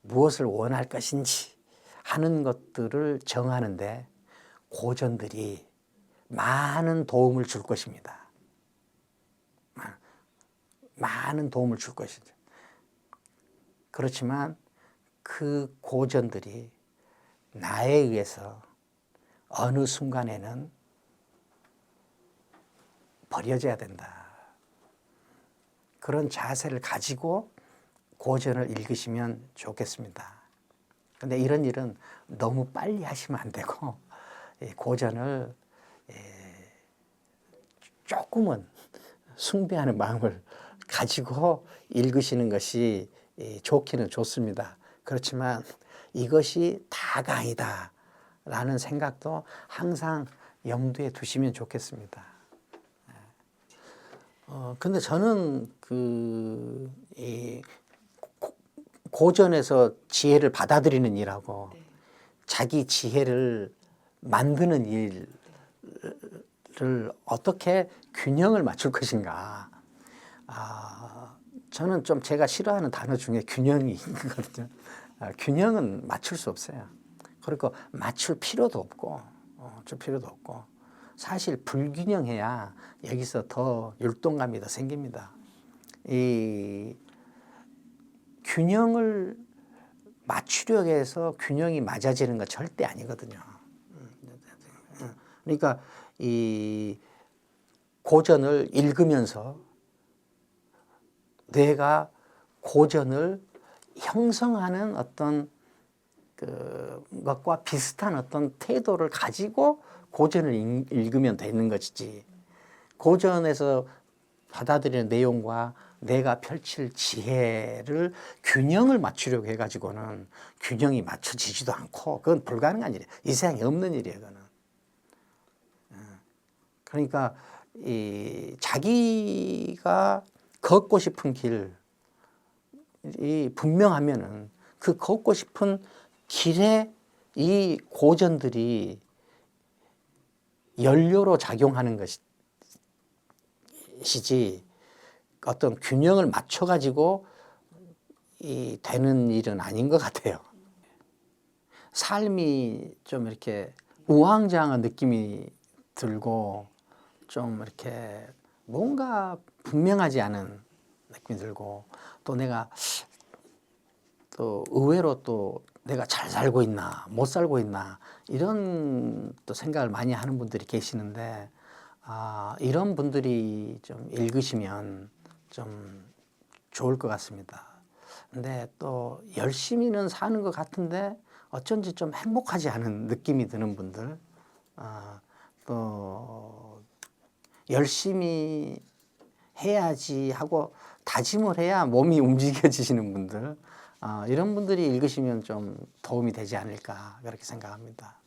무엇을 원할 것인지 하는 것들을 정하는데 고전들이 많은 도움을 줄 것입니다. 많은 도움을 줄 것이죠. 그렇지만 그 고전들이 나에 의해서 어느 순간에는 버려져야 된다. 그런 자세를 가지고 고전을 읽으시면 좋겠습니다. 그런데 이런 일은 너무 빨리 하시면 안 되고 고전을 조금은 숭배하는 마음을 가지고 읽으시는 것이 좋기는 좋습니다. 그렇지만 이것이 다가 아니다 라는 생각도 항상 염두에 두시면 좋겠습니다. 근데 저는 고전에서 지혜를 받아들이는 일하고 자기 지혜를 만드는 일을 어떻게 균형을 맞출 것인가. 저는 좀 제가 싫어하는 단어 중에 균형이 있거든요. 균형은 맞출 수 없어요. 그리고 맞출 필요도 없고, 사실 불균형해야 여기서 더 율동감이 더 생깁니다. 이 균형을 맞추려고 해서 균형이 맞아지는 건 절대 아니거든요. 그러니까 이 고전을 읽으면서 뇌가 고전을 형성하는 어떤 것과 비슷한 어떤 태도를 가지고 고전을 읽으면 되는 것이지, 고전에서 받아들이는 내용과 내가 펼칠 지혜를 균형을 맞추려고 해가지고는 균형이 맞춰지지도 않고 그건 불가능한 일이에요. 이 세상에 없는 일이에요. 그거는. 그러니까 자기가 걷고 싶은 길이 분명하면은 그 걷고 싶은 길에 이 고전들이 연료로 작용하는 것이지 어떤 균형을 맞춰가지고 되는 일은 아닌 것 같아요. 삶이 좀 이렇게 우왕좌왕한 느낌이 들고 좀 이렇게 뭔가 분명하지 않은 느낌이 들고 또 내가 또 의외로 또 내가 잘 살고 있나 못 살고 있나 이런 또 생각을 많이 하는 분들이 계시는데 이런 분들이 좀 읽으시면 좀 좋을 것 같습니다. 근데 또 열심히는 사는 것 같은데 어쩐지 좀 행복하지 않은 느낌이 드는 분들, 또 열심히 해야지 하고 다짐을 해야 몸이 움직여지시는 분들, 이런 분들이 읽으시면 좀 도움이 되지 않을까 그렇게 생각합니다.